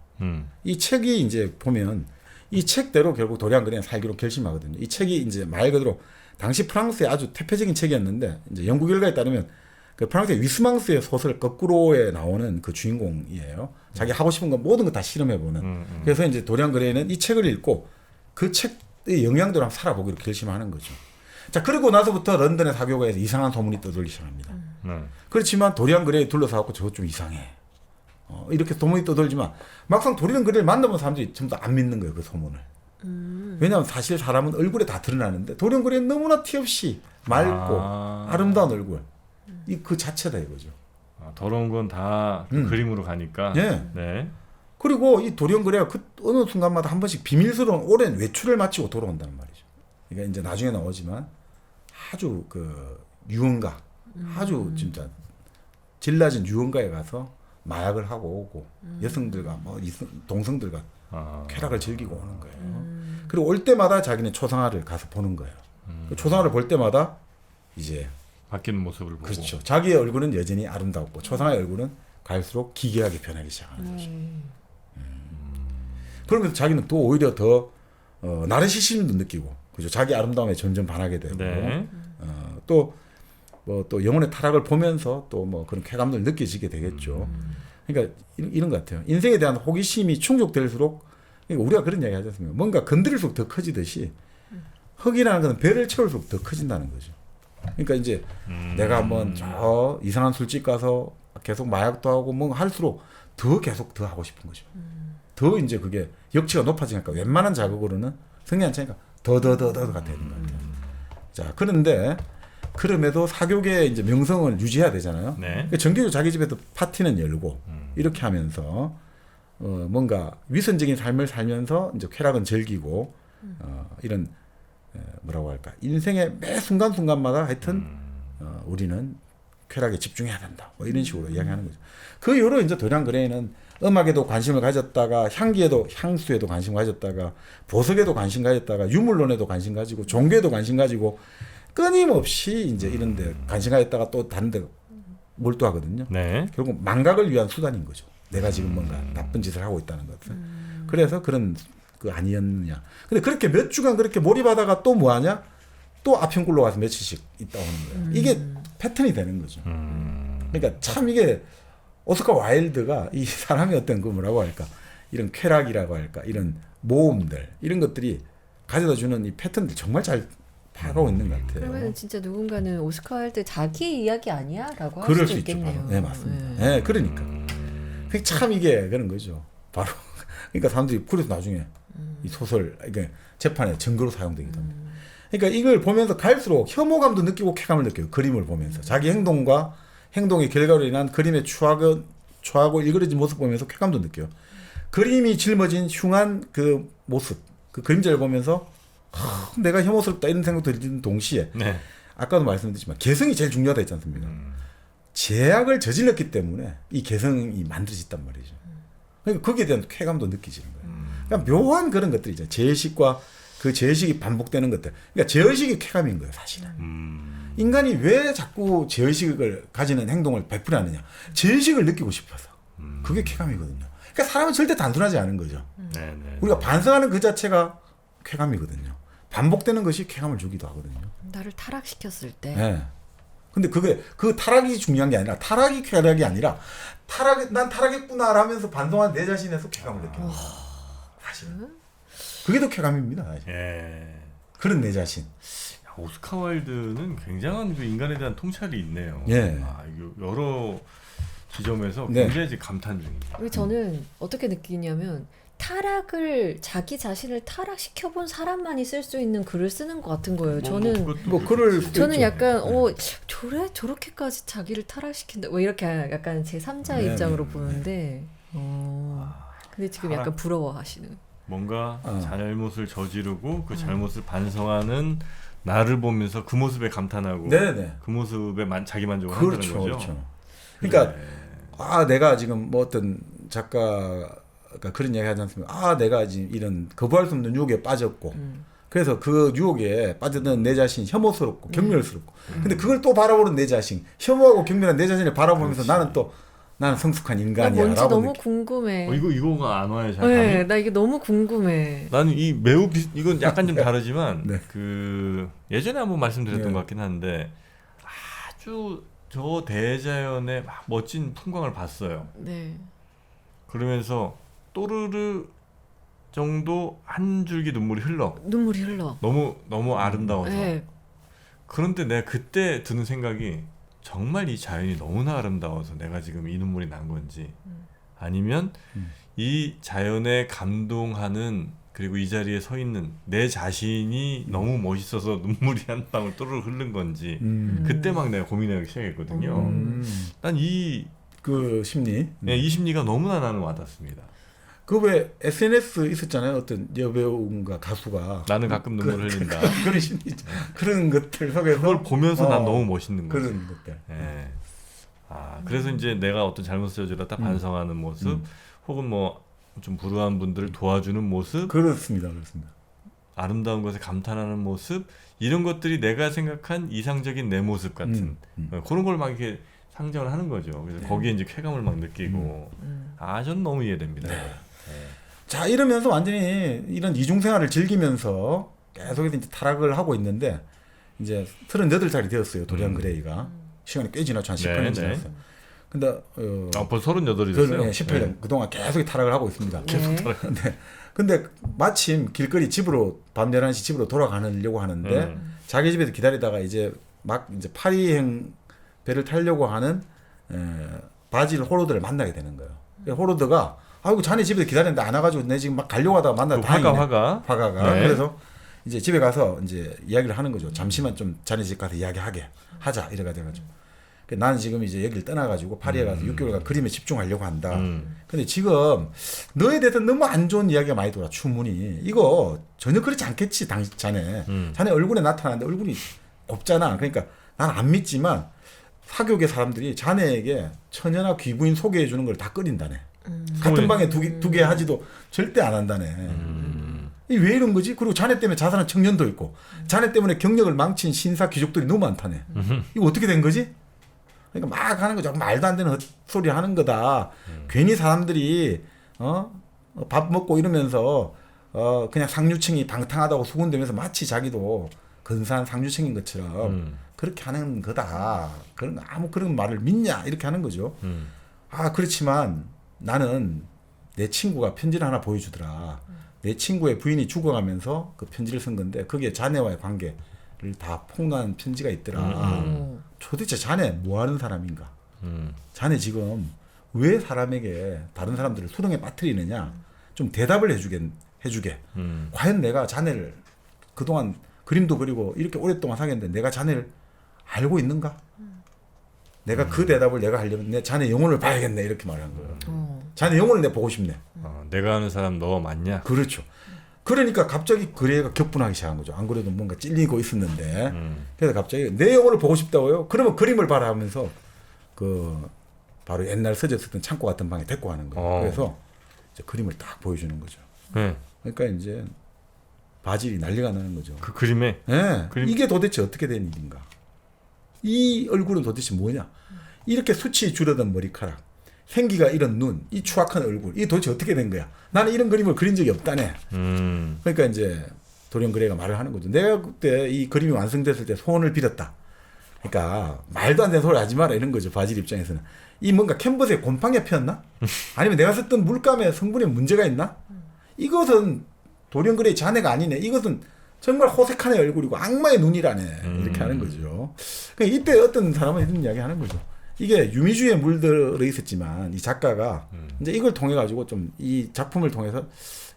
이 책이 이제 보면 이 책대로 결국 도리안 그레이는 살기로 결심하거든요. 이 책이 이제 말 그대로 당시 프랑스의 아주 대표적인 책이었는데 이제 연구 결과에 따르면 그 프랑스의 위스망스의 소설 거꾸로에 나오는 그 주인공이에요. 자기 하고 싶은 거 모든 거 다 실험해보는. 그래서 이제 도리안 그레이는 이 책을 읽고 그 책의 영향대로 한번 살아보기로 결심하는 거죠. 자, 그러고 나서부터 런던의 사교가에서 이상한 소문이 떠돌기 시작합니다. 그렇지만 도리안 그레이 둘러싸고 저거 좀 이상해. 이렇게 소문이 떠돌지만 막상 도리안 그레이를 만나본 사람들이 전부 다 안 믿는 거예요, 그 소문을. 왜냐하면 사실 사람은 얼굴에 다 드러나는데 도리안 그레이는 너무나 티 없이 맑고 아름다운 얼굴. 그 자체다 이거죠. 더러운 건 다 그림으로 가니까. 네. 네. 그리고 이 도리안 그레이가 그 어느 순간마다 한 번씩 비밀스러운 오랜 외출을 마치고 돌아온다는 말이죠. 그러니까 이제 나중에 나오지만 아주 그 유흥가, 아주 진짜 질낮은 유흥가에 가서 마약을 하고 오고 여성들과 뭐 동성들과 쾌락을 즐기고 오는 거예요. 그리고 올 때마다 자기는 초상화를 가서 보는 거예요. 그 초상화를 볼 때마다 이제 바뀌는 모습을 보고. 그렇죠. 자기의 얼굴은 여전히 아름답고 초상화의 얼굴은 갈수록 기괴하게 변하기 시작하는 거죠. 그러면서 자기는 또 오히려 더 나르시시즘도 느끼고, 그죠? 자기 아름다움에 점점 반하게 되고, 네. 또 영혼의 타락을 보면서 또 뭐 그런 쾌감을 느껴지게 되겠죠. 그러니까 이런 것 같아요. 인생에 대한 호기심이 충족될수록, 그러니까 우리가 그런 이야기 하지 않습니까? 뭔가 건드릴수록 더 커지듯이 흙이라는 것은 배를 채울수록 더 커진다는 거죠. 그러니까 이제 내가 한번 저 이상한 술집 가서 계속 마약도 하고 뭐 할수록 계속 더 하고 싶은 거죠. 더 이제 그게 역치가 높아지니까 웬만한 자극으로는 성이 안 차니까 더가 되는 것 같아요. 자, 그런데 그럼에도 사교계의 이제 명성을 유지해야 되잖아요. 네. 그러니까 정기적으로 자기 집에도 파티는 열고 이렇게 하면서 뭔가 위선적인 삶을 살면서 이제 쾌락은 즐기고 이런 뭐라고 할까, 인생의 매 순간순간마다 하여튼 우리는 쾌락에 집중해야 된다, 뭐 이런 식으로 이야기하는 거죠. 그 이후로 이제 도리안 그레이는 음악에도 관심을 가졌다가 향수에도 관심을 가졌다가 보석에도 관심 가졌다가 유물론에도 관심 가지고 종교에도 관심 가지고 끊임없이 이제 이런 데 관심 가졌다가 또 다른 데 몰두하거든요. 네. 결국 망각을 위한 수단인 거죠. 내가 지금 뭔가 나쁜 짓을 하고 있다는 것을. 그래서 그런 그 아니었느냐. 근데 그렇게 몇 주간 그렇게 몰입하다가 또 뭐 하냐? 또 아평굴로 가서 며칠씩 있다 오는 거예요. 이게 패턴이 되는 거죠. 그러니까 참 이게 오스카 와일드가 이 사람의 어떤 그 뭐라고 할까, 이런 쾌락이라고 할까, 이런 모험들, 이런 것들이 가져다 주는 이 패턴들 정말 잘 파악하고 있는 것 같아요. 그러면 진짜 누군가는 오스카 와일드 자기 이야기 아니야?라고 그럴 할 수 수도 있죠. 있겠네요. 바로. 네, 맞습니다. 네, 그러니까 참 이게 그런 거죠. 바로 그러니까 사람들이 그래서 나중에 이 소설 이게 재판에 증거로 사용되기도 합니다. 그러니까 이걸 보면서 갈수록 혐오감도 느끼고 쾌감을 느껴요. 그림을 보면서 자기 행동과 행동의 결과로 인한 그림의 추하고 일그러진 모습 보면서 쾌감도 느껴요. 그림이 짊어진 흉한 그 모습, 그 그림자를 보면서 내가 혐오스럽다 이런 생각도 들는 동시에 네. 아까도 말씀드렸지만 개성이 제일 중요하다 했지 않습니까? 제약을 저질렀기 때문에 이 개성이 만들어졌단 말이죠. 그러니까 거기에 대한 쾌감도 느끼지는 거예요. 그러니까 묘한 그런 것들이죠. 제의식과 그 제의식이 반복되는 것들. 그러니까 제의식이 쾌감인 거예요, 사실은. 인간이 왜 자꾸 제의식을 가지는 행동을 베풀하느냐? 제의식을 느끼고 싶어서. 그게 쾌감이거든요. 그러니까 사람은 절대 단순하지 않은 거죠. 우리가 반성하는 그 자체가 쾌감이거든요. 반복되는 것이 쾌감을 주기도 하거든요. 나를 타락시켰을 때. 네. 근데 그게 그 타락이 중요한 게 아니라 쾌락이 아니라 난 타락했구나라면서 반성한 내 자신에서 쾌감을 느끼는 거예요. 사실 그게 더 쾌감입니다. 사실. 예. 그런 내 자신. 야, 오스카 와일드는 굉장한 그 인간에 대한 통찰이 있네요. 예. 여러 지점에서 네. 굉장히 감탄 중입니다. 저는 어떻게 느끼냐면 타락을 자기 자신을 타락시켜본 사람만이 쓸 수 있는 글을 쓰는 것 같은 거예요. 저는 글을 저는 약간 저렇게까지 자기를 타락시킨다. 뭐 이렇게 약간 제 3자의 입장으로 보는데 근데 지금 약간 부러워하시는. 뭔가 잘못을 저지르고 그 잘못을 반성하는 나를 보면서 그 모습에 감탄하고 네네. 그 모습에 자기 만족을 한다는 거죠. 그렇죠. 그러니까 내가 지금 뭐 어떤 작가가 그런 이야기 하지 않습니까? 내가 지금 이런 거부할 수 없는 유혹에 빠졌고 그래서 그 유혹에 빠져든 내 자신이 혐오스럽고 경멸스럽고 근데 그걸 또 바라보는 내 자신 혐오하고 경멸한 내 자신을 바라보면서 나는 성숙한 인간이야. 뭔지 너무 궁금해. 이거가 안 와요, 잘. 네, 나 이게 너무 궁금해. 나는 이건 약간 좀 다르지만 네. 그 예전에 한번 말씀드렸던 네. 것 같긴 한데 아주 저 대자연의 막 멋진 풍광을 봤어요. 네. 그러면서 또르르 정도 한 줄기 눈물이 흘러. 너무 아름다워서. 네. 그런데 내가 그때 드는 생각이 정말 이 자연이 너무나 아름다워서 내가 지금 이 눈물이 난 건지 아니면 이 자연에 감동하는 그리고 이 자리에 서 있는 내 자신이 너무 멋있어서 눈물이 한 방울 또르르 흐른 건지 그때 막 내가 고민하기 시작했거든요. 난 그 심리. 이 심리가 너무나 나는 와닿습니다. 그 왜 SNS 있었잖아요. 어떤 여배우인가 가수가 나는 가끔 눈물 흘린다. 그런 심리, 그런 것들 속에서 그걸 보면서 난 너무 멋있는 거죠. 그런 것들. 예. 그래서 이제 내가 어떤 잘못을 저질렀다 반성하는 모습, 혹은 뭐 좀 불우한 분들을 도와주는 모습, 그렇습니다. 아름다운 것에 감탄하는 모습, 이런 것들이 내가 생각한 이상적인 내 모습 같은 그런 걸 막 이렇게 상정을 하는 거죠. 그래서 거기에 이제 쾌감을 막 느끼고, 저는 너무 이해됩니다. 네. 자, 이러면서 완전히 이런 이중생활을 즐기면서 계속해서 이제 타락을 하고 있는데 이제 38살이 되었어요. 도리안 그레이가. 시간이 꽤 지났죠. 한 18년 지났어요. 근데 벌써 38이 됐어요. 18년 그동안 계속 타락을 하고 있습니다. 계속 타락. 근데 마침 길거리 집으로 밤 11시 집으로 돌아가려고 하는데 자기 집에서 기다리다가 이제 파리행 배를 타려고 하는 바질 호로드를 만나게 되는 거예요. 호로드가 아이고 자네 집에서 기다렸는데 안 와가지고 내 지금 막 가려고 하다가 만나 다행이네. 화가가. 네. 그래서 이제 집에 가서 이제 이야기를 하는 거죠. 잠시만 좀 자네 집 가서 하자 이래가 돼가지고. 나는 지금 이제 여기를 떠나가지고 파리에 가서 6개월간 그림에 집중하려고 한다. 근데 지금 너에 대해서 너무 안 좋은 이야기가 많이 돌아. 추문이 이거 전혀 그렇지 않겠지. 자네 얼굴에 나타나는데 얼굴이 곱잖아. 그러니까 난 안 믿지만 사교계 사람들이 자네에게 처녀나 귀부인 소개해 주는 걸 다 끓인다네. 같은 방에 두 개 하지도 절대 안 한다네. 왜 이런 거지? 그리고 자네 때문에 자살한 청년도 있고 자네 때문에 경력을 망친 신사 귀족들이 너무 많다네. 이거 어떻게 된 거지? 그러니까 막 하는 거죠. 말도 안 되는 헛소리 하는 거다. 괜히 사람들이 밥 먹고 이러면서 그냥 상류층이 방탕하다고 수군대면서 마치 자기도 근사한 상류층인 것처럼 그렇게 하는 거다. 그런 말을 믿냐? 이렇게 하는 거죠. 그렇지만 나는 내 친구가 편지를 하나 보여주더라. 내 친구의 부인이 죽어가면서 그 편지를 쓴 건데 거기에 자네와의 관계를 다 폭로한 편지가 있더라. 도대체 자네 뭐 하는 사람인가? 자네 지금 왜 사람에게 다른 사람들을 수렁에 빠뜨리느냐? 좀 대답을 해주게. 과연 내가 자네를 그동안 그림도 그리고 이렇게 오랫동안 사귀었는데 내가 자네를 알고 있는가? 내가 그 대답을 내가 하려면 내 자네 영혼을 봐야겠네 이렇게 말한 거예요. 자네 영혼을 내가 보고 싶네. 내가 아는 사람 너 맞냐? 그렇죠. 그러니까 갑자기 그레이가 격분하기 시작한 거죠. 안 그래도 뭔가 찔리고 있었는데 그래서 갑자기 내 영혼을 보고 싶다고요? 그러면 그림을 봐라 하면서 그 바로 옛날 서재였던 창고 같은 방에 데리고 가는 거예요. 그래서 이제 그림을 딱 보여주는 거죠. 네. 그러니까 이제 바질이 난리가 나는 거죠. 그 그림에 네. 이게 도대체 어떻게 된 일인가? 이 얼굴은 도대체 뭐냐? 이렇게 수치 줄어든 머리카락, 생기가 이런 눈, 이 추악한 얼굴, 이게 도대체 어떻게 된 거야? 나는 이런 그림을 그린 적이 없다네. 그러니까 이제 도리언 그레이가 말을 하는 거죠. 내가 그때 이 그림이 완성됐을 때 소원을 빌었다. 그러니까 말도 안 되는 소리 하지 마라 이런 거죠. 바질 입장에서는. 이 뭔가 캔버스에 곰팡이가 피었나? 아니면 내가 썼던 물감의 성분에 문제가 있나? 이것은 도리언 그레이 자네가 아니네. 이것은 정말 호색한 애 얼굴이고 악마의 눈이라네. 이렇게 하는 거죠. 그러니까 이때 어떤 사람은 이런 이야기 하는 거죠. 이게 유미주의에 물들어 있었지만 이 작가가 이제 이걸 통해 가지고 좀 이 작품을 통해서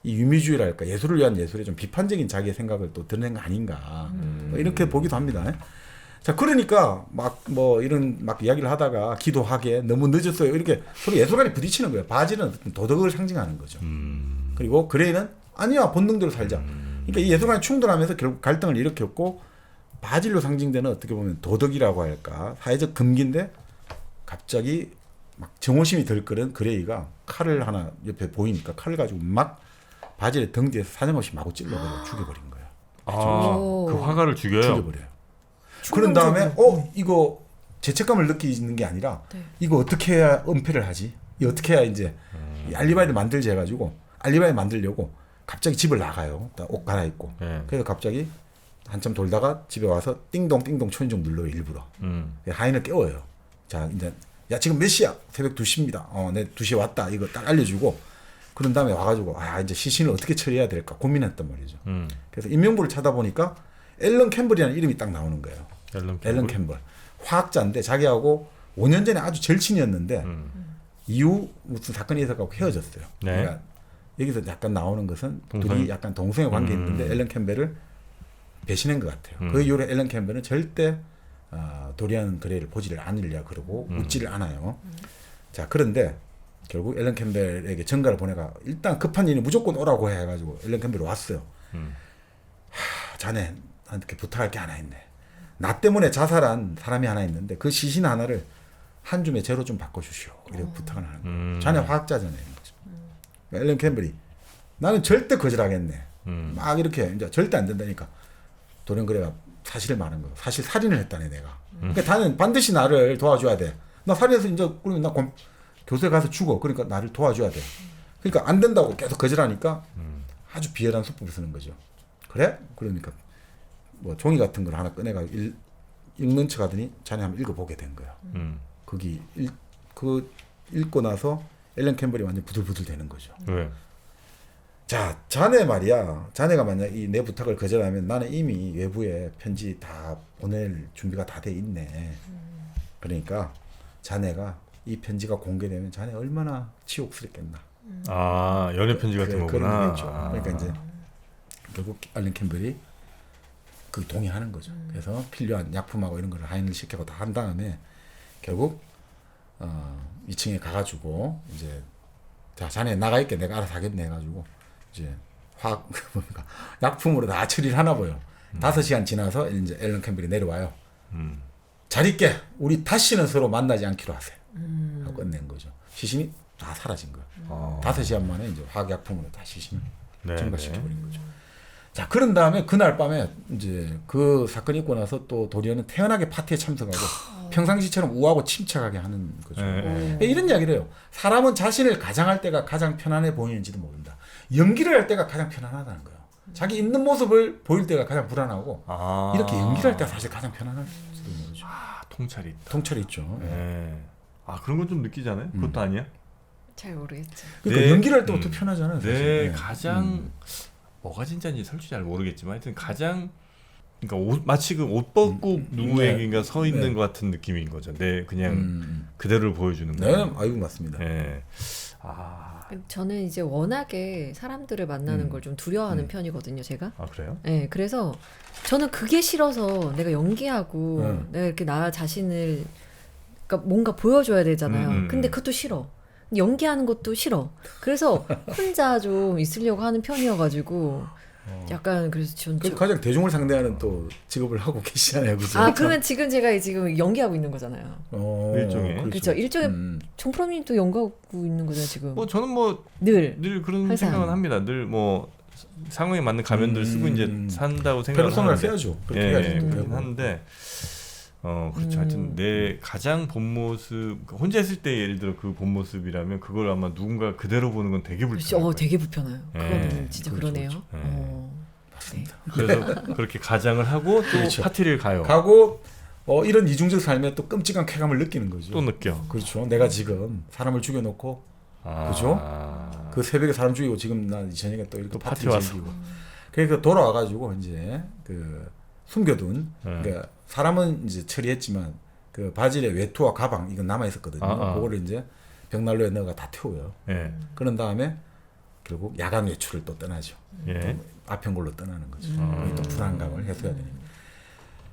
이 유미주의랄까 예술을 위한 예술의 좀 비판적인 자기의 생각을 또 드러낸 거 아닌가 뭐 이렇게 보기도 합니다. 자 그러니까 막 뭐 이런 막 이야기를 하다가 기도하게 너무 늦었어요 이렇게 서로 예술가리 부딪히는 거예요. 바질은 도덕을 상징하는 거죠. 그리고 그레이는 아니야 본능대로 살자. 그러니까 이 예술가리 충돌하면서 결국 갈등을 일으켰고 바질로 상징되는 어떻게 보면 도덕이라고 할까 사회적 금기인데 갑자기 막 정오심이 들끓은 그레이가 칼을 하나 옆에 보이니까 칼을 가지고 막 바질의 등 뒤에서 사정없이 마구 찔러버려 죽여버린 거예요. 그 화가를 죽여요. 죽여버려요. 그런 다음에 이거 죄책감을 느끼는 게 아니라 이거 어떻게 해야 은폐를 하지? 이거 어떻게 해야 이제 이 알리바이를 만들지 해가지고 알리바이 만들려고 갑자기 집을 나가요. 옷 갈아입고. 그래서 갑자기 한참 돌다가 집에 와서 띵동 띵동 초인종 눌러요 일부러. 하인을 깨워요. 자 이제 야 지금 몇 시야? 새벽 2시입니다. 내 2시에 왔다. 이거 딱 알려주고 그런 다음에 와가지고 이제 시신을 어떻게 처리해야 될까 고민했단 말이죠. 그래서 인명부를 찾아보니까 앨런 캠벌이라는 이름이 딱 나오는 거예요. 앨런 캠벌. 화학자인데 자기하고 5년 전에 아주 절친이었는데 이후 무슨 사건이 있어서 헤어졌어요. 네. 그러니까 여기서 약간 나오는 것은 둘이 약간 동성애 관계 있는데 앨런 캠벨을 배신한 것 같아요. 그 이후로 앨런 캠벨은 절대 도리안 그레이를 보지를 않으려 그러고 웃지를 않아요. 자 그런데 결국 앨런 캠벨에게 전가를 보내가 일단 급한 일이 무조건 오라고 해가지고 앨런 캠벨이 왔어요. 자네 나한테 부탁할 게 하나 있네. 나 때문에 자살한 사람이 하나 있는데 그 시신 하나를 한 줌의 죄로 좀 바꿔주시오. 이렇게 부탁을 하는 거예요. 자네 화학자잖아요. 앨런 캠벨이 나는 절대 거절하겠네. 막 이렇게 이제 절대 안 된다니까. 도리언 그레이가 사실을 말한 거예요. 사실 살인을 했다네 내가. 그러니까 나는 반드시 나를 도와줘야 돼. 나 살인해서 이제 그러면 나 교수에 가서 죽어. 그러니까 나를 도와줘야 돼. 그러니까 안 된다고 계속 거절하니까 아주 비열한 수법을 쓰는 거죠. 그래? 그러니까 뭐 종이 같은 걸 하나 꺼내가 읽는 척 하더니 자네 한번 읽어보게 된 거야. 거기 읽고 나서 앨런 캠벨이 완전 부들부들 되는 거죠. 왜? 자, 자네 말이야. 자네가 만약 이 내 부탁을 거절하면 나는 이미 외부에 편지 다 보낼 준비가 다 돼 있네. 그러니까 자네가 이 편지가 공개되면 자네 얼마나 치욕스럽겠나. 연애 편지 같은 거구나. 그러니까 이제 결국 앨런 캠벨이 그 동의하는 거죠. 그래서 필요한 약품하고 이런 걸 하인을 시키고 다 한 다음에 결국 2층에 가가지고 이제 자 자네 나가 있게 내가 알아서 하겠네 해가지고 이제 뭡니까 약품으로 다 처리를 하나 봐요. 5시간 지나서 이제 앨런 캠벨이 내려와요. 잘 있게 우리 다시는 서로 만나지 않기로 하세요. 하고 끝낸 거죠. 시신이 다 사라진 거예요. 5시간 만에 이제 화학약품으로 다 시신을 증발시켜버린 거죠. 자 그런 다음에 그날 밤에 이제 그 사건이 있고 나서 또 도리언은 태연하게 파티에 참석하고 평상시처럼 우아하고 침착하게 하는 거죠. 이런 이야기를 해요. 사람은 자신을 가장할 때가 가장 편안해 보이는지도 모른다. 연기를 할 때가 가장 편안하다는 거예요. 자기 있는 모습을 보일 때가 가장 불안하고 이렇게 연기를 할 때가 사실 가장 편안할지도 모르죠. 통찰이 있다. 통찰이 있죠. 그런 건 좀 느끼잖아요. 그것도 아니야? 잘 모르겠죠. 그러니까 연기를 할 때부터 편하잖아요. 사실. 가장 뭐가 진짜인지 솔직히 잘 모르겠지만 하여튼 가장 그러니까 마치 그 옷 벗고 누구에게인가 서 있는 것 같은 느낌인 거죠. 그냥 그대로를 보여주는 네, 거예요. 아이고 맞습니다. 저는 이제 워낙에 사람들을 만나는 걸 좀 두려워하는 편이거든요, 제가. 아 그래요? 네, 그래서 저는 그게 싫어서 내가 연기하고 내가 이렇게 나 자신을 그러니까 뭔가 보여줘야 되잖아요. 근데 그것도 싫어. 연기하는 것도 싫어. 그래서 혼자 좀 있으려고 하는 편이어가지고 약간 그래서 그 가장 대중을 상대하는 또 직업을 하고 계시잖아요, 그죠? 아 그러면 제가 지금 연기하고 있는 거잖아요. 일종의. 그렇죠. 일종의 정프로님도 연기하고 있는 거잖아요, 지금. 뭐 저는 뭐 늘 그런 항상. 생각은 합니다. 늘 뭐 상황에 맞는 가면들을 쓰고 이제 산다고 생각을 페르소나를 하는데. 써야죠. 그렇게 예, 해야지. 그렇긴 한데 그렇죠. 하여튼 내 가장 본 모습 혼자 있을 때 예를 들어 그 본 모습이라면 그걸 아마 누군가 그대로 보는 건 되게 불편해요. 되게 불편해요. 그거는 진짜 그렇죠, 그러네요. 그렇죠. 맞습니다. 그래서 그렇게 가장을 하고 또 그렇죠. 파티를 가요. 가고 이런 이중적 삶에 또 끔찍한 쾌감을 느끼는 거죠. 또 느껴. 그렇죠. 내가 지금 사람을 죽여놓고 그죠? 그 새벽에 사람 죽이고 지금 나 저녁에 또 이렇게 또 파티 파티 와서. 즐기고. 그러니까 돌아와가지고 이제 그 숨겨둔 그러니까 사람은 이제 처리했지만 그 바질의 외투와 가방 이건 남아 있었거든요. 그거를 이제 벽난로에 넣어가 다 태워요. 예. 그런 다음에 결국 야간 외출을 또 떠나죠. 예. 아편골로 떠나는 거죠. 또 불안감을 해소해야 되니까.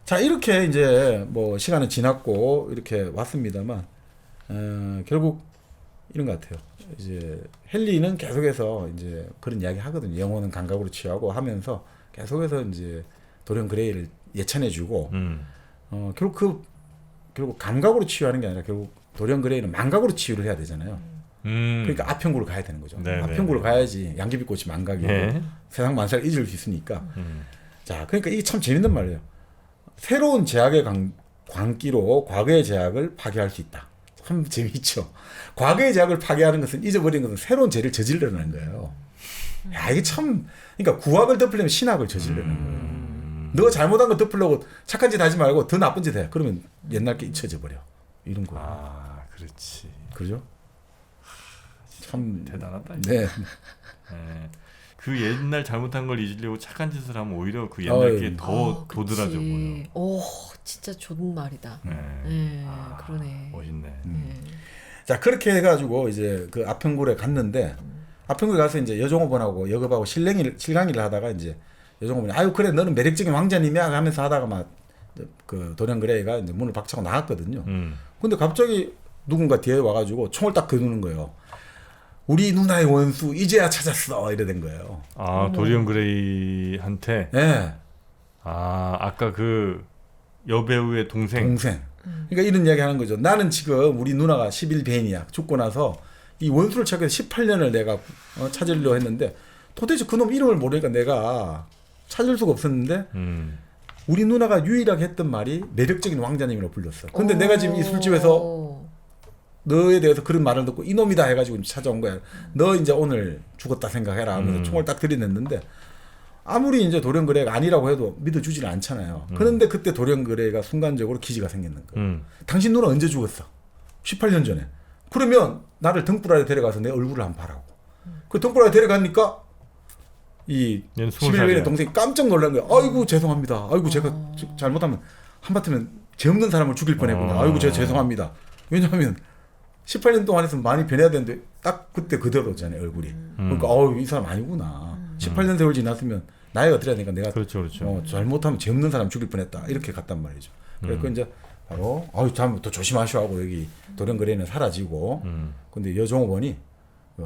자 이렇게 이제 뭐 시간은 지났고 이렇게 왔습니다만 결국 이런 것 같아요. 이제 헨리는 계속해서 이제 그런 이야기 하거든요. 영혼은 감각으로 치유하고 하면서 계속해서 이제 도리언 그레이를 예찬해주고 결국 감각으로 치유하는 게 아니라 결국 도리언 그레이는 망각으로 치유를 해야 되잖아요. 그러니까 아편구를 가야 되는 거죠. 네네. 아편구를 가야지 양귀비꽃이 망각이고 예. 세상 만사를 잊을 수 있으니까. 자, 그러니까 이게 참 재밌는 말이에요. 새로운 제약의 광기로 과거의 제약을 파괴할 수 있다. 참 재미있죠. 과거의 제약을 파괴하는 것은 잊어버린 것은 새로운 죄를 저지르려는 거예요. 야, 이게 참 그러니까 구악을 덮으려면 신악을 저지르려는 거예요. 너 잘못한 거 덮으려고 착한 짓 하지 말고 더 나쁜 짓 해. 그러면 옛날 게 잊혀져 버려. 이런 거예요. 아, 그렇지. 그죠? 참 대단하다. 네. 예. 그 옛날 잘못한 걸 잊으려고 착한 짓을 하면 오히려 그 옛날 게 더 도드라져 보여. 오, 진짜 좋은 말이다. 그러네. 멋있네. 자 그렇게 해가지고 이제 그 아편굴에 갔는데 아편굴에 가서 이제 여종업원하고 여급하고 실강이를 하다가 이제 여종업원이 아유 그래 너는 매력적인 왕자님이야 하면서 하다가 막 그 도리언 그레이가 이제 문을 박차고 나갔거든요. 근데 갑자기 누군가 뒤에 와가지고 총을 딱 겨누는 거예요. 우리 누나의 원수 이제야 찾았어 이래 된 거예요. 아 도리언 그레이한테. 네. 아 아까 그 여배우의 동생. 그러니까 이런 이야기 하는 거죠. 나는 지금 우리 누나가 11배인이야. 죽고 나서 이 원수를 찾기 위해서 18년을 내가 찾으려고 했는데 도대체 그놈 이름을 모르니까 내가 찾을 수가 없었는데 우리 누나가 유일하게 했던 말이 매력적인 왕자님이라고 불렀어. 근데 내가 지금 이 술집에서 너에 대해서 그런 말을 듣고 이놈이다 해가지고 찾아온 거야. 너 이제 오늘 죽었다 생각해라 하면서 총을 딱 들이댔는데 아무리 이제 도리언 그레이가 아니라고 해도 믿어주지는 않잖아요. 그런데 그때 도리언 그레이가 순간적으로 기지가 생기는 거예요. 당신 누나 언제 죽었어? 18년 전에. 그러면 나를 등불 아래 데려가서 내 얼굴을 한번 봐라고. 그 등불 아래 데려가니까 이 11년의 동생이 깜짝 놀란 거예요. 아이고 죄송합니다. 아이고 제가 잘못하면 한바탕은 죄 없는 사람을 죽일 뻔했구나. 아이고 제가 죄송합니다. 왜냐하면 18년 동안 했으면 많이 변해야 되는데 딱 그때 그대로잖아요 얼굴이. 그러니까 이 사람 아니구나. 18년 세월 지났으면 나이가 어떻게 되니까 내가 그렇죠. 잘못하면 죄 없는 사람 죽일 뻔했다 이렇게 갔단 말이죠. 그래서 이제 바로 다음부터 조심하시오 하고 여기 도리언 그레이는 사라지고 근데 여종업원이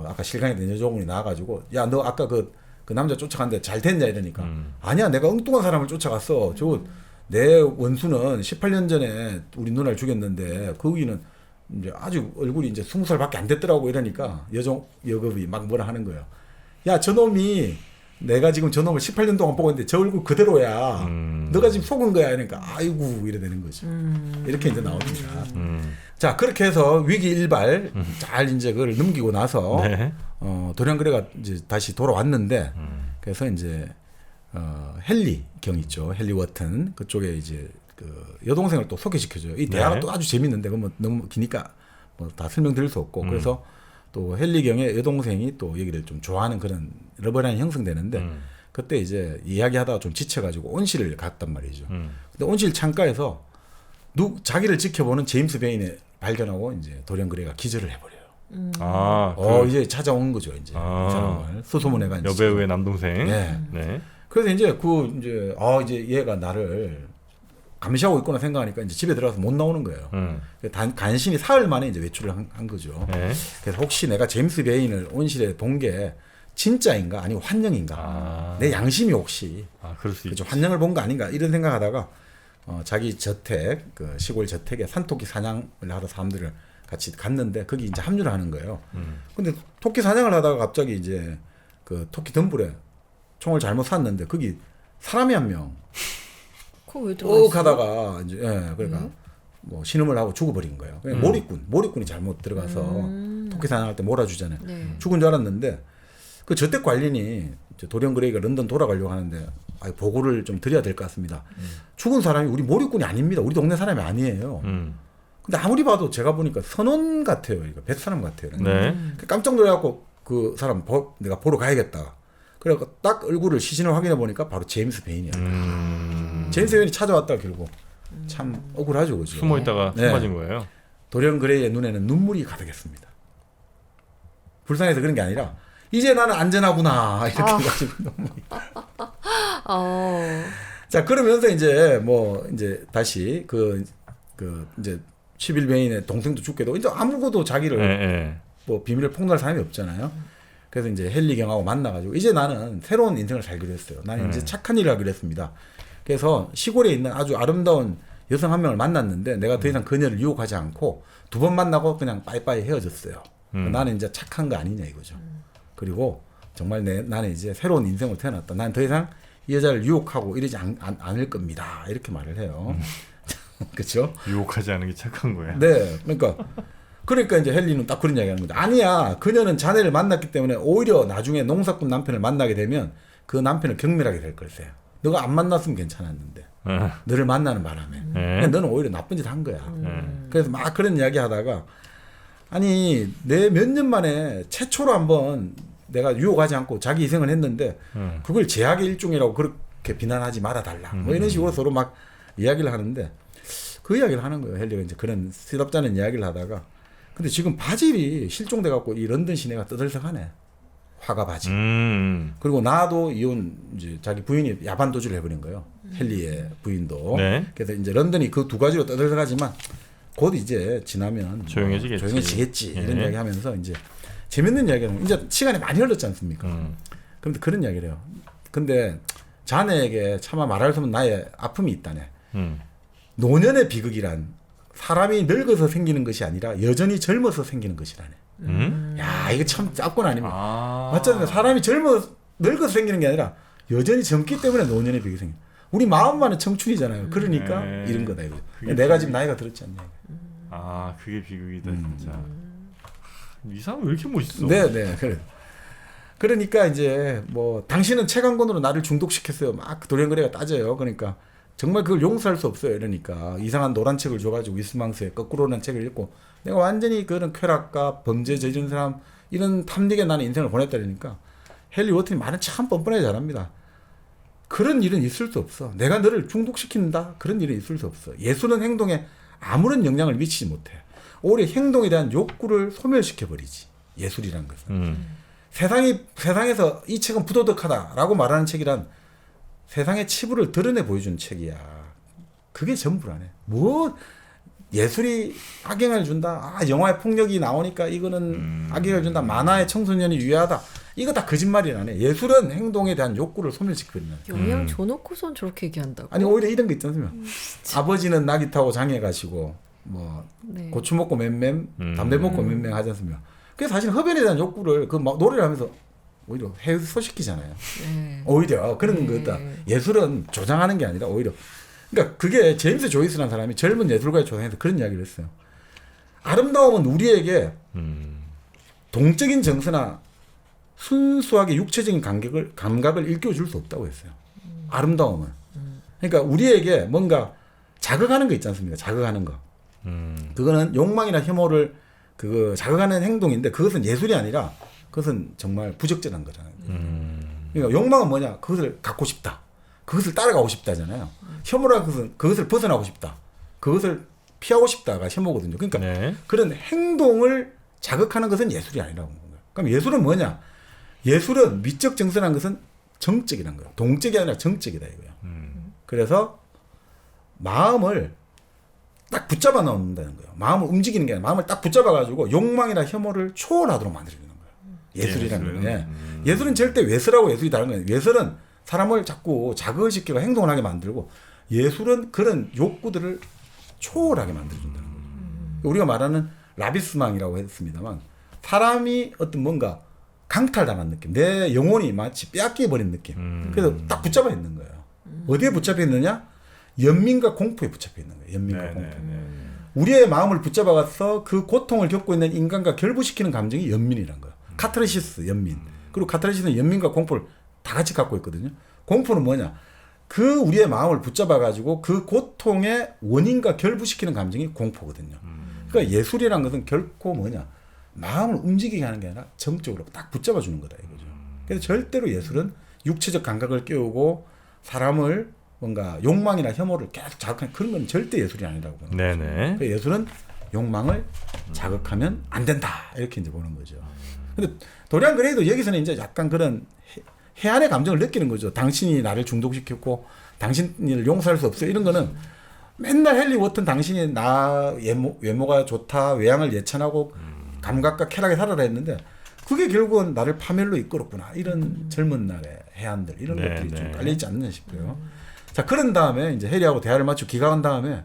아까 실강에 된 여종업원이 나와가지고 야 너 아까 그 남자 쫓아갔는데 잘 됐냐 이러니까 아니야 내가 엉뚱한 사람을 쫓아갔어. 저 내 원수는 18년 전에 우리 누나를 죽였는데 거기는 이제 아주 얼굴이 이제 20살밖에 안 됐더라고 이러니까 여급이 막 뭐라 하는 거예요. 야 저놈이 내가 지금 저놈을 18년 동안 보고 있는데 저 얼굴 그대로야. 너가 지금 속은 거야. 그러니까 아이고 이래 되는 거죠. 이렇게 이제 나옵니다. 자 그렇게 해서 위기 일발 잘 이제 그걸 넘기고 나서 네. 도리언 그레이가 이제 다시 돌아왔는데 그래서 이제 헨리 경 있죠. 헨리 워튼 그쪽에 이제 그 여동생을 또 소개시켜줘요. 이 대화가 네. 또 아주 재밌는데 그건 너무 기니까 뭐 다 설명드릴 수 없고 그래서 또 헨리 경의 여동생이 또 여기를 좀 좋아하는 그런 러브라인이 형성되는데 그때 이제 이야기하다가 좀 지쳐가지고 온실을 갔단 말이죠. 근데 온실 창가에서 자기를 지켜보는 제임스 베인을 발견하고 이제 도리언 그레이가 기절을 해버려요. 그 이제 찾아온 거죠 이제 이 사람을 수소문해가 여배우의 남동생. 네. 네. 그래서 이제 얘가 나를 감시하고 있구나 생각하니까 이제 집에 들어가서 못 나오는 거예요. 간신히 사흘 만에 이제 외출을 한 거죠. 네. 그래서 혹시 내가 제임스 베인을 온실에 본 게 진짜인가 아니면 환영인가? 내 양심이 혹시 그럴 수 있죠. 환영을 본 거 아닌가 이런 생각하다가 자기 저택 그 시골 저택에 산토끼 사냥을 하러 사람들을 같이 갔는데 거기 이제 합류를 하는 거예요. 근데 토끼 사냥을 하다가 갑자기 이제 그 토끼 덤불에 총을 잘못 쐈는데 거기 사람이 한 명 그거 왜 들어갔어? 가다가 이제 그러니까 뭐 신음을 하고 죽어버린 거예요. 그냥 몰입꾼이 잘못 들어가서 토끼 사냥할 때 몰아주잖아요. 네. 죽은 줄 알았는데 그 저택 관리인이 도리언 그레이가 런던 돌아가려고 하는데 보고를 좀 드려야 될 것 같습니다. 죽은 사람이 우리 몰입꾼이 아닙니다. 우리 동네 사람이 아니에요. 근데 아무리 봐도 제가 보니까 선원 같아요. 이거 뱃사람 같아요. 네. 깜짝 놀라갖고 그 사람 내가 보러 가야겠다. 그래서 딱 얼굴을 시신을 확인해 보니까 바로 제임스 베인이야. 제임스 베인이 찾아왔다가 결국 참 억울하죠, 그죠? 숨어 있다가 네. 숨어진 거예요. 도리언 그레이의 눈에는 눈물이 가득했습니다. 불쌍해서 그런 게 아니라 이제 나는 안전하구나 이렇게 해가지고 자 그러면서 이제 이제 다시 이제 11베인의 동생도 죽게도 이제 아무것도 자기를 뭐 비밀을 폭로할 사람이 없잖아요. 그래서 이제 헨리 경하고 만나가지고 이제 나는 새로운 인생을 살기로 했어요. 나는 이제 착한 일을 하기로 했습니다. 그래서 시골에 있는 아주 아름다운 여성 한 명을 만났는데 내가 더 이상 그녀를 유혹하지 않고 2번 만나고 그냥 빠이빠이 헤어졌어요. 나는 이제 착한 거 아니냐 이거죠. 그리고 정말 나는 이제 새로운 인생으로 태어났다. 난 더 이상 이 여자를 유혹하고 이러지 않을 겁니다. 이렇게 말을 해요. 그렇죠? 유혹하지 않은 게 착한 거야. 네, 그러니까 이제 헨리는 딱 그런 이야기하는 거죠. 아니야, 그녀는 자네를 만났기 때문에 오히려 나중에 농사꾼 남편을 만나게 되면 그 남편을 경멸하게 될 걸세요. 너가 안 만났으면 괜찮았는데 너를 만나는 바람에 너는 오히려 나쁜 짓 한 거야. 그래서 막 그런 이야기 하다가 아니 내 몇 년 만에 최초로 한번 내가 유혹하지 않고 자기 희생을 했는데 그걸 제약의 일종이라고 그렇게 비난하지 말아달라. 뭐 이런 식으로 서로 막 이야기를 하는데 그 이야기를 하는 거예요. 헨리가 이제 그런 시덥잖은 이야기를 하다가 근데 지금 바질이 실종돼 갖고 이 런던 시내가 떠들썩하네. 화가 바질. 그리고 나도 이제 자기 부인이 야반 도주를 해버린 거예요. 헨리의 부인도. 네. 그래서 이제 런던이 그 두 가지로 떠들썩하지만 곧 이제 지나면 조용해지겠지. 이런 이야기 하면서 이제 재밌는 이야기는 이제 시간이 많이 흘렀지 않습니까? 그런데 그런 이야기를 해요. 근데 자네에게 차마 말할 수 없는 나의 아픔이 있다네. 노년의 비극이란 사람이 늙어서 생기는 것이 아니라 여전히 젊어서 생기는 것이라네. 야 이거 참 짭곤 아닙니까? 맞잖아요. 사람이 늙어서 생기는 게 아니라 여전히 젊기 때문에 노년의 비극이 생겨. 우리 마음만은 청춘이잖아요. 그러니까 이런 거다 이거죠. 내가 지금 나이가 들었지 않냐. 그게 비극이다 진짜. 이 사람 왜 이렇게 멋있어? 네, 그래. 그러니까 이제 당신은 책 한 권으로 나를 중독시켰어요. 막 도리언 그레이가 따져요. 그러니까 정말 그걸 용서할 수 없어요. 이러니까 이상한 노란 책을 줘가지고 위스망스의 거꾸로는 책을 읽고 내가 완전히 그런 쾌락과 범죄 저지른 사람 이런 탐닉에 나는 인생을 보냈다 그러니까 헨리 워튼이 말은 참 뻔뻔하게 잘합니다. 그런 일은 있을 수 없어. 내가 너를 중독시킨다. 그런 일은 있을 수 없어. 예술은 행동에 아무런 영향을 미치지 못해. 오히려 행동에 대한 욕구를 소멸시켜버리지. 예술이란 것은. 세상에서 이 책은 부도덕하다라고 말하는 책이란 세상의 치부를 드러내 보여준 책이야. 그게 전부라네. 예술이 악영향을 준다. 영화에 폭력이 나오니까 이거는 악영향을 준다. 만화에 청소년이 유해하다. 이거 다 거짓말이라네. 예술은 행동에 대한 욕구를 소멸시키거든요. 영양 줘놓고선 저렇게 얘기한다고? 아니 오히려 이런 거 있지 않습니까? 아버지는 낙이 타고 장에 가시고 고추 먹고 맴맴 담배 먹고 맴맴 하지 않습니까? 그게 사실 흡연에 대한 욕구를 노래를 하면서 오히려 해소시키잖아요. 오히려 그런 거다. 예술은 조장하는 게 아니라 오히려 그러니까 그게 제임스 조이스라는 사람이 젊은 예술가의 조상에서 그런 이야기를 했어요. 아름다움은 우리에게 동적인 정서나 순수하게 육체적인 감각을 일깨워줄 수 없다고 했어요. 아름다움은. 그러니까 우리에게 뭔가 자극하는 거 있지 않습니까? 자극하는 거. 그거는 욕망이나 혐오를 자극하는 행동인데 그것은 예술이 아니라 그것은 정말 부적절한 거잖아요. 그러니까 욕망은 뭐냐? 그것을 갖고 싶다. 그것을 따라가고 싶다잖아요. 혐오라는 것은 그것을 벗어나고 싶다. 그것을 피하고 싶다가 혐오거든요. 그러니까 그런 행동을 자극하는 것은 예술이 아니라고 하는 거예요. 그럼 예술은 뭐냐? 예술은 미적 정서라는 것은 정적이라는 거예요. 동적이 아니라 정적이다 이거예요. 그래서 마음을 딱 붙잡아 놓는다는 거예요. 마음을 움직이는 게 아니라 마음을 딱 붙잡아 가지고 욕망이나 혐오를 초월하도록 만들어주는 거예요. 예술이라는 거예요. 예술은 절대 외설하고 예술이 다른 거예요. 외설은 사람을 자꾸 자극을 시키고 행동을 하게 만들고, 예술은 그런 욕구들을 초월하게 만들어준다는 거예요. 우리가 말하는 라비스망이라고 했습니다만, 사람이 어떤 뭔가 강탈당한 느낌, 내 영혼이 마치 빼앗겨버린 느낌. 그래서 딱 붙잡아 있는 거예요. 어디에 붙잡혀 있느냐? 연민과 공포에 붙잡혀 있는 거예요. 연민과 공포. 우리의 마음을 붙잡아가서 그 고통을 겪고 있는 인간과 결부시키는 감정이 연민이란 거예요. 카타르시스, 연민. 그리고 카타르시스는 연민과 공포를 다 같이 갖고 있거든요. 공포는 뭐냐? 그 우리의 마음을 붙잡아가지고 그 고통의 원인과 결부시키는 감정이 공포거든요. 그러니까 예술이란 것은 결코 뭐냐? 마음을 움직이게 하는 게 아니라 정적으로 딱 붙잡아주는 거다 이거죠. 그래서 절대로 예술은 육체적 감각을 깨우고 사람을 뭔가 욕망이나 혐오를 계속 자극하는 그런 건 절대 예술이 아니라고 보는 거죠. 그러니까 예술은 욕망을 자극하면 안 된다 이렇게 이제 보는 거죠. 근데 도리안 그레이도 여기서는 이제 약간 그런 해안의 감정을 느끼는 거죠. 당신이 나를 중독시켰고 당신을 용서할 수 없어요. 이런 거는 맨날 헨리 워튼 당신이 나 외모가 좋다, 외양을 예찬하고 감각과 쾌락에 살아라 했는데 그게 결국은 나를 파멸로 이끌었구나. 이런 젊은 날의 해안들 이런 것들이 좀 깔려있지 않나 싶어요. 자, 그런 다음에 이제 해리하고 대화를 마치고 기각한 다음에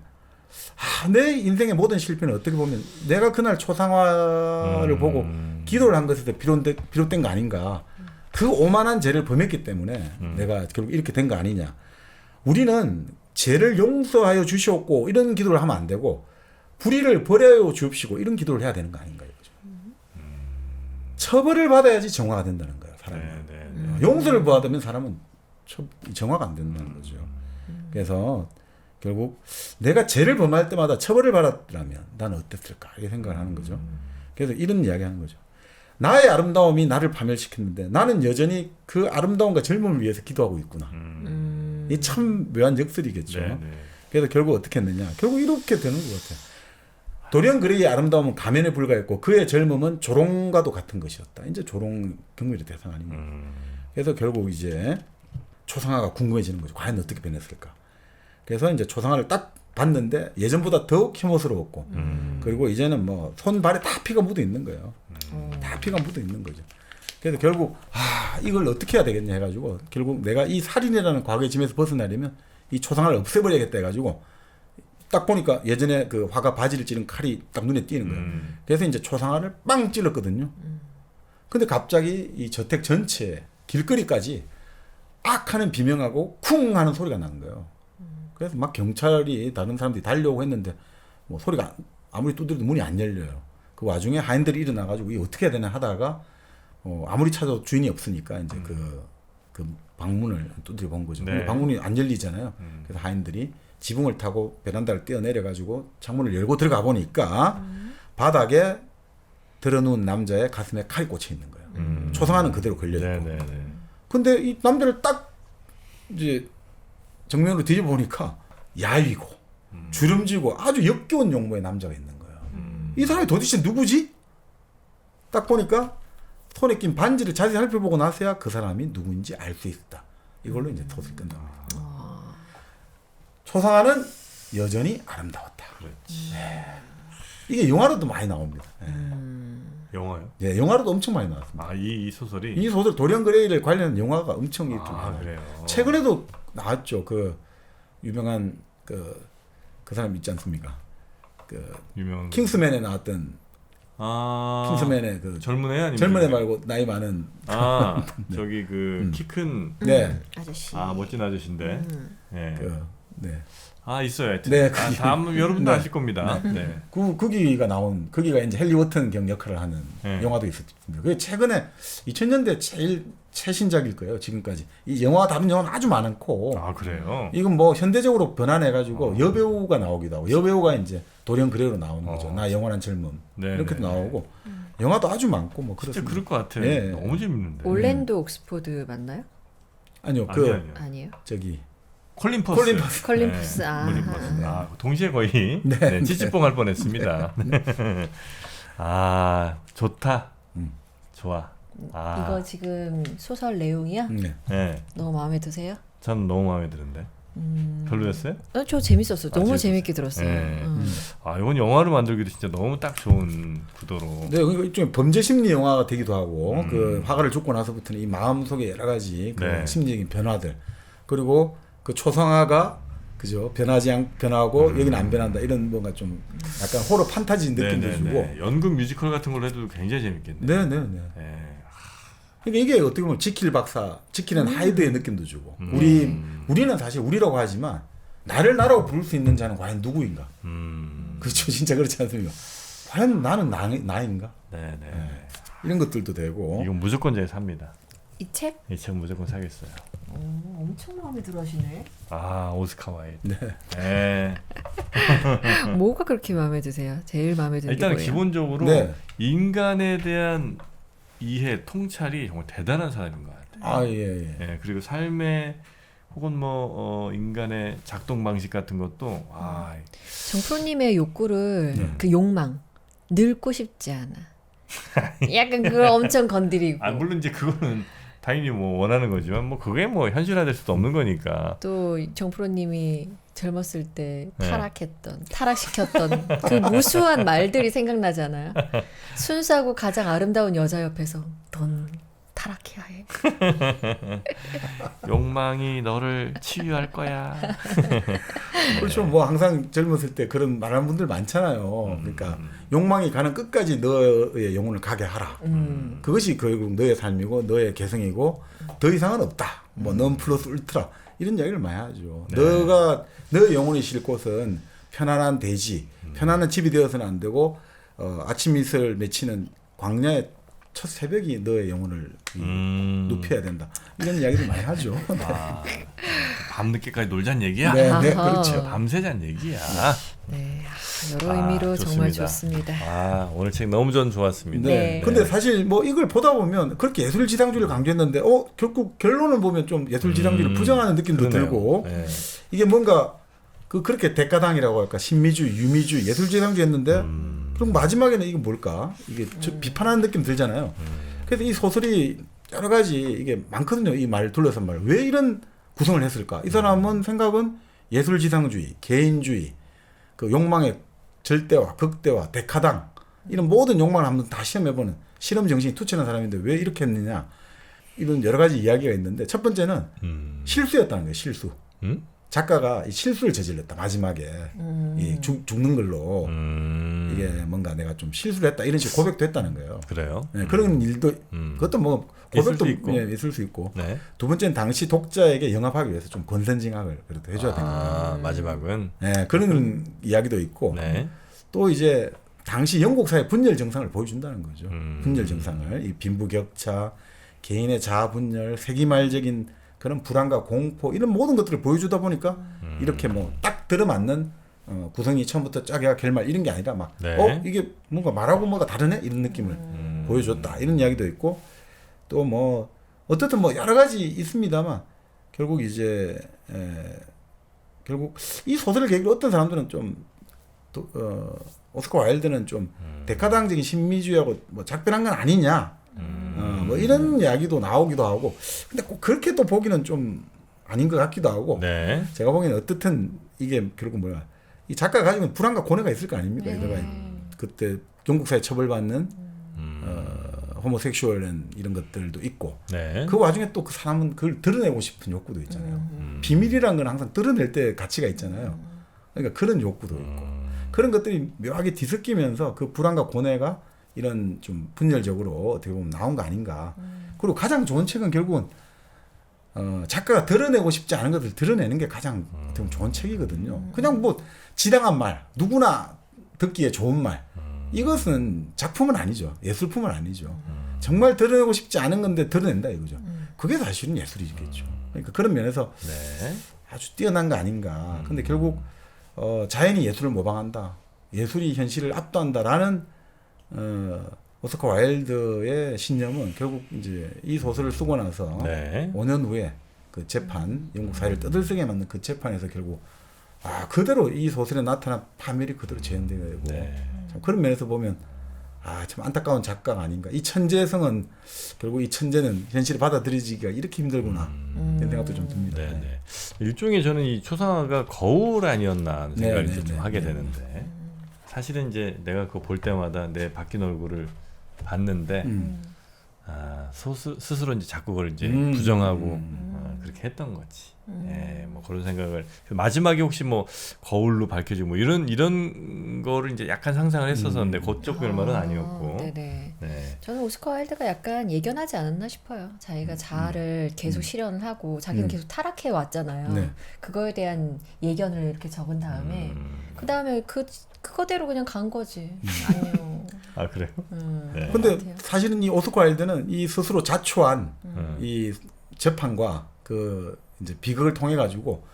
내 인생의 모든 실패는 어떻게 보면 내가 그날 초상화를 보고 기도를 한 것에서 비롯된 거 아닌가. 그 오만한 죄를 범했기 때문에 내가 결국 이렇게 된 거 아니냐. 우리는 죄를 용서하여 주시옵고 이런 기도를 하면 안 되고 불의를 벌하여 주옵시고 이런 기도를 해야 되는 거 아닌가 이거죠. 처벌을 받아야지 정화가 된다는 거예요. 사람은. 용서를 받으면 사람은 정화가 안 된다는 거죠. 그래서 결국 내가 죄를 범할 때마다 처벌을 받았더라면 나는 어땠을까 이렇게 생각을 하는 거죠. 그래서 이런 이야기 하는 거죠. 나의 아름다움이 나를 파멸시켰는데 나는 여전히 그 아름다움과 젊음을 위해서 기도하고 있구나. 이 참 묘한 역설이겠죠. 그래서 결국 어떻게 했느냐. 결국 이렇게 되는 것 같아요. 도리안 그레이의 아름다움은 가면에 불과했고 그의 젊음은 조롱과도 같은 것이었다. 이제 조롱 경멸의 대상 아닙니까? 그래서 결국 이제 초상화가 궁금해지는 거죠. 과연 어떻게 변했을까? 그래서 이제 초상화를 딱 봤는데 예전보다 더욱 혐오스러웠고 그리고 이제는 뭐 손발에 다 피가 묻어 있는 거예요. 다 피가 묻어 있는 거죠. 그래서 결국 이걸 어떻게 해야 되겠냐 해가지고 결국 내가 이 살인이라는 과거의 짐에서 벗어나려면 이 초상화를 없애버려야겠다 해가지고 딱 보니까 예전에 그 화가 바지를 찌른 칼이 딱 눈에 띄는 거예요. 그래서 이제 초상화를 빵 찔렀거든요. 근데 갑자기 이 저택 전체에 길거리까지 악 하는 비명하고 쿵 하는 소리가 나는 거예요. 그래서 막 경찰이 다른 사람들이 달려오고 했는데 뭐 소리가 아무리 두드려도 문이 안 열려요. 그 와중에 하인들이 일어나가지고 이게 어떻게 해야 되나 하다가 아무리 찾아도 주인이 없으니까 이제 그 방문을 두드려 본 거죠. 근데 방문이 안 열리잖아요. 그래서 하인들이 지붕을 타고 베란다를 뛰어내려가지고 창문을 열고 들어가 보니까 바닥에 들어누운 남자의 가슴에 칼이 꽂혀 있는 거예요. 초상화는 그대로 걸려있고. 근데 이 남자를 딱 이제 정면으로 뒤집어 보니까 야위고 주름지고 아주 역겨운 용모의 남자가 있는 거예요. 이 사람이 도대체 누구지? 딱 보니까 손에 낀 반지를 자세히 살펴보고 나서야 그 사람이 누구인지 알 수 있다. 이걸로 이제 톳을 끝납니다. 초상화는 여전히 아름다웠다. 네. 이게 영화로도 많이 나옵니다. 네. 영화요? 네, 영화로도 엄청 많이 나왔습니다. 이 소설이? 이 소설 도리안 그레이를 관련한 영화가 엄청 그래요. 최근에도 나왔죠. 그 유명한 그 사람 있지 않습니까? 그 유명한 킹스맨에 나왔던 킹스맨의 그 젊은 애 아니면 젊은 애 말고 나이 많은 네. 저기 그 키 큰 아저씨. 멋진 아저씨인데. 네. 있어요. 하여튼. 네, 다음 여러분도 아실 겁니다. 네. 거기가 이제 헬리 워튼 경 역할을 하는 영화도 있었습니다. 그게 최근에 2000년대 제일 최신작일 거예요. 지금까지 이 다른 영화는 아주 많고. 그래요? 이건 뭐 현대적으로 변환해가지고 여배우가 나오기도 하고 여배우가 이제 도리안 그레이로 나오는 거죠. 나 영원한 젊음 이렇게도 나오고 영화도 아주 많고 뭐 그렇습니다. 진짜 그럴 것 같아요. 너무 재밌는데. 올랜도 옥스포드 맞나요? 아니요. 아니에요. 저기 콜린 퍼스. 콜린 퍼스. 동시에 거의 찌찌뽕 할 뻔했습니다. 아 좋다. 음. 좋아. 아. 이거 지금 소설 내용이야? 네. 네. 너무 마음에 드세요? 전 너무 마음에 드는데. 별로였어요? 저 재밌었어요. 너무 재밌었어요. 재밌게 들었어요. 네. 아 이건 영화로 만들기도 진짜 너무 딱 좋은 구도로. 네, 그러니까 일종의 범죄 심리 영화가 되기도 하고 그 화가를 죽고 나서부터는 이 마음 속에 여러 가지 그 네. 심리적인 변화들 그리고 그 초상화가 그죠 변하고 여기는 안 변한다 이런 뭔가 좀 약간 호러 판타지 느낌도 주고. 연극 뮤지컬 같은 걸 해도 굉장히 재밌겠네요. 네네네. 네. 그러니까 이게 어떻게 보면 지킬은 하이드의 느낌도 주고 우리는 사실 우리라고 하지만 나를 나라고 부를 수 있는 자는 과연 누구인가? 그렇죠, 진짜 그렇지 않습니까? 과연 나는 나인가? 네네. 네. 이런 것들도 되고. 이건 무조건 제가 삽니다. 이 책? 이 책 무조건 사겠어요. 엄청 마음에 들어하시네. 아 오스카 와일드. 네. 네. 뭐가 그렇게 마음에 드세요? 제일 마음에 드는 게 일단 뭐예요? 기본적으로 네. 인간에 대한 이해, 통찰이 정말 대단한 사람인 것 같아요. 아 예. 네, 그리고 삶의 혹은 인간의 작동 방식 같은 것도 와. 정프로님의 욕구를 그 욕망 늙고 싶지 않아. 약간 그걸 엄청 건드리고. 아 물론 이제 그거는 당연히 원하는 거지만 그게 현실화될 수도 없는 거니까. 또 정프로님이 젊었을 때 네. 타락시켰던 그 무수한 말들이 생각나잖아요. 순수하고 가장 아름다운 여자 옆에서 넌 타락해야 해. 욕망이 너를 치유할 거야. 그렇죠. 뭐 항상 젊었을 때 그런 말하는 분들 많잖아요. 그러니까 욕망이 가는 끝까지 너의 영혼을 가게 하라. 그것이 결국 너의 삶이고 너의 개성이고 더 이상은 없다. 넌 플러스 울트라 이런 이야기를 많이 하죠. 네. 너의 영혼이 쉴 곳은 편안한 대지, 편안한 집이 되어서는 안 되고 아침 이슬 맺히는 광야의 첫 새벽이 너의 영혼을 눕혀야 된다. 이런 이야기를 많이 하죠. 아, 밤 늦게까지 놀자는 얘기야? 네, 아하. 그렇죠. 밤새자는 얘기야. 네, 여러 의미로 정말 좋습니다. 아, 오늘 책 너무 전 좋았습니다. 네. 근데 사실 이걸 보다 보면 그렇게 예술지상주의를 강조했는데 결국 결론을 보면 좀 예술지상주의를 부정하는 느낌도 그러네요. 들고 네. 이게 뭔가 그렇게 대가당이라고 할까 신미주의, 유미주의, 예술지상주의였는데 그럼 마지막에는 이게 뭘까? 이게 비판하는 느낌 들잖아요. 그래서 이 소설이 여러 가지 이게 많거든요. 이 말 둘러싼 말. 왜 이런 구성을 했을까? 이 사람은 생각은 예술지상주의, 개인주의, 그 욕망의 절대화, 극대화, 대가당 이런 모든 욕망을 한번 다 시험해보는 실험 정신이 투철한 사람인데 왜 이렇게 했느냐? 이런 여러 가지 이야기가 있는데 첫 번째는 실수였다는 거예요. 실수. 작가가 이 실수를 저질렀다 마지막에 이 죽는 걸로 이게 뭔가 내가 좀 실수를 했다 이런 식으로 고백도 했다는 거예요. 그래요? 네, 그런 일도 그것도 고백도 있을 수 있고. 있고. 네. 두 번째는 당시 독자에게 영합하기 위해서 좀 권선징악을 그래도 해줘야 된다. 아, 마지막은. 네, 그런 이야기도 있고 네. 또 이제 당시 영국 사회 분열 정상을 보여준다는 거죠. 분열 정상을 이 빈부격차, 개인의 자아 분열, 세기말적인 그런 불안과 공포 이런 모든 것들을 보여주다 보니까 이렇게 딱 들어맞는 구성이 처음부터 짝이야 결말 이런 게 아니라 막 네. 이게 뭔가 말하고 뭐가 다르네 이런 느낌을 보여줬다 이런 이야기도 있고 또 어쨌든 여러 가지 있습니다만 결국 이제 결국 이 소설을 계기로 어떤 사람들은 좀 오스카 와일드는 좀 대가당적인 신미주의하고 작별한 건 아니냐 이런 이야기도 나오기도 하고 근데 꼭 그렇게 또 보기는 좀 아닌 것 같기도 하고 네. 제가 보기에는 어떻든 이게 결국 이 작가가 가지고 있는 불안과 고뇌가 있을 거 아닙니까? 그때 영국 사회 처벌받는 호모섹슈얼은 이런 것들도 있고 네. 그 와중에 또 그 사람은 그걸 드러내고 싶은 욕구도 있잖아요. 비밀이라는 건 항상 드러낼 때 가치가 있잖아요. 그러니까 그런 욕구도 있고 그런 것들이 묘하게 뒤섞이면서 그 불안과 고뇌가 이런 좀 분열적으로 어떻게 보면 나온 거 아닌가. 그리고 가장 좋은 책은 결국은 작가가 드러내고 싶지 않은 것을 드러내는 게 가장 어떻게 보면 좋은 책이거든요. 그냥 지당한 말, 누구나 듣기에 좋은 말. 이것은 작품은 아니죠. 예술품은 아니죠. 정말 드러내고 싶지 않은 건데 드러낸다 이거죠. 그게 사실은 예술이겠죠. 그러니까 그런 면에서 네. 아주 뛰어난 거 아닌가. 근데 결국 자연이 예술을 모방한다. 예술이 현실을 압도한다라는 오스카 와일드의 신념은 결국 이제 이 소설을 쓰고 나서 네. 5년 후에 그 재판, 영국 사회를 떠들썩게 만든 그 재판에서 결국 그대로 이 소설에 나타난 파멸이 그대로 재현되고 네. 참 그런 면에서 보면 참 안타까운 작가가 아닌가. 이 천재성은 결국 이 천재는 현실을 받아들이기가 이렇게 힘들구나. 이런 생각도 좀 듭니다. 네네. 일종의 저는 이 초상화가 거울 아니었나 하는 생각을 이제 좀 하게 되는데 사실은 이제 내가 그거 볼 때마다 내 바뀐 얼굴을 봤는데 스스로 이제 자꾸 그걸 이제 부정하고 그렇게 했던 거지. 예, 뭐 그런 생각을 마지막에 혹시 뭐 거울로 밝혀지고 뭐 이런 거를 이제 약간 상상을 했었었는데 그쪽 결말은 아니었고. 네네. 네. 저는 오스카 와일드가 약간 예견하지 않았나 싶어요. 자기가 자아를 계속 실현을 하고 자기는 계속 타락해 왔잖아요. 네. 그거에 대한 예견을 이렇게 적은 다음에 그 다음에 그거대로 그냥 간 거지. 아니요. 아 그래요? 네. 근데 사실은 이 오스카 와일드는 이 스스로 자초한 이 재판과 그 이제 비극을 통해 가지고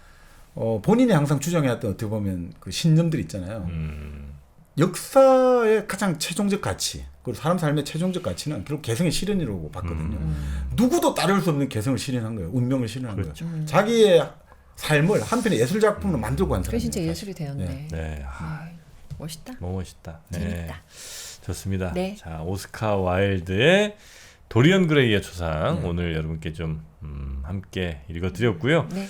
본인이 항상 주장해왔던 어떻게 보면 그 신념들 있잖아요. 역사의 가장 최종적 가치 그리고 사람 삶의 최종적 가치는 결국 개성의 실현이라고 봤거든요. 누구도 따를 수 없는 개성을 실현한 거예요. 운명을 실현한 그렇죠. 거예요. 자기의 삶을 한 편의 예술 작품으로 만들고 간 그게 사람이에요. 진짜 예술이 되었네. 네. 네. 멋있다. 너무 멋있다. 재밌다. 좋습니다. 네. 자, 오스카 와일드의 도리언 그레이의 초상 오늘 여러분께 좀 함께 읽어드렸고요. 네.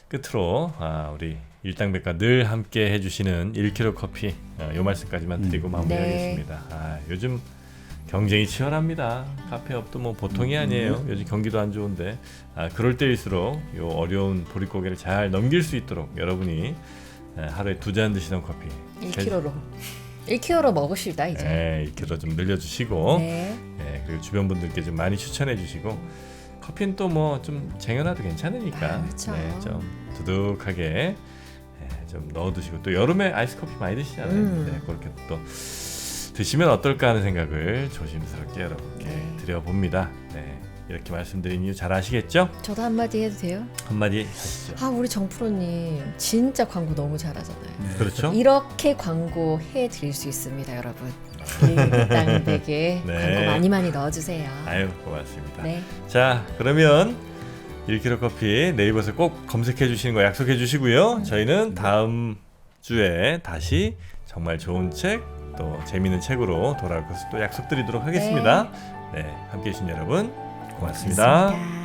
끝으로 우리 일당백과 늘 함께 해주시는 1kg 커피 요 말씀까지만 드리고 마무리하겠습니다. 요즘 경쟁이 치열합니다. 카페업도 뭐 보통이 아니에요. 요즘 경기도 안 좋은데 그럴 때일수록 요 어려운 보릿고개를 잘 넘길 수 있도록 여러분이 하루에 2잔 드시던 커피 1kg로 먹으시다 이제. 네, 1kg 좀 늘려주시고 네. 그리고 주변 분들께 좀 많이 추천해주시고 커피는 또 뭐 좀 쟁여놔도 괜찮으니까 그렇죠. 좀 두둑하게 좀 넣어두시고 또 여름에 아이스 커피 많이 드시잖아요. 네, 그렇게 또 드시면 어떨까 하는 생각을 조심스럽게 여러분께 드려봅니다. 네, 이렇게 말씀드린 이유 잘 아시겠죠? 저도 한마디 해도 돼요? 한마디 하시죠. 우리 정프로님 진짜 광고 너무 잘하잖아요. 네. 그렇죠? 이렇게 광고 해드릴 수 있습니다, 여러분. 일당백에 광고 많이 넣어주세요. 아유, 고맙습니다. 네. 자, 그러면 1kg 커피 네이버에서 꼭 검색해 주시는 거 약속해 주시고요. 저희는 다음 주에 다시 정말 좋은 책, 또 재미있는 책으로 돌아올 것을 또 약속드리도록 하겠습니다. 네, 함께 해주신 여러분 고맙습니다.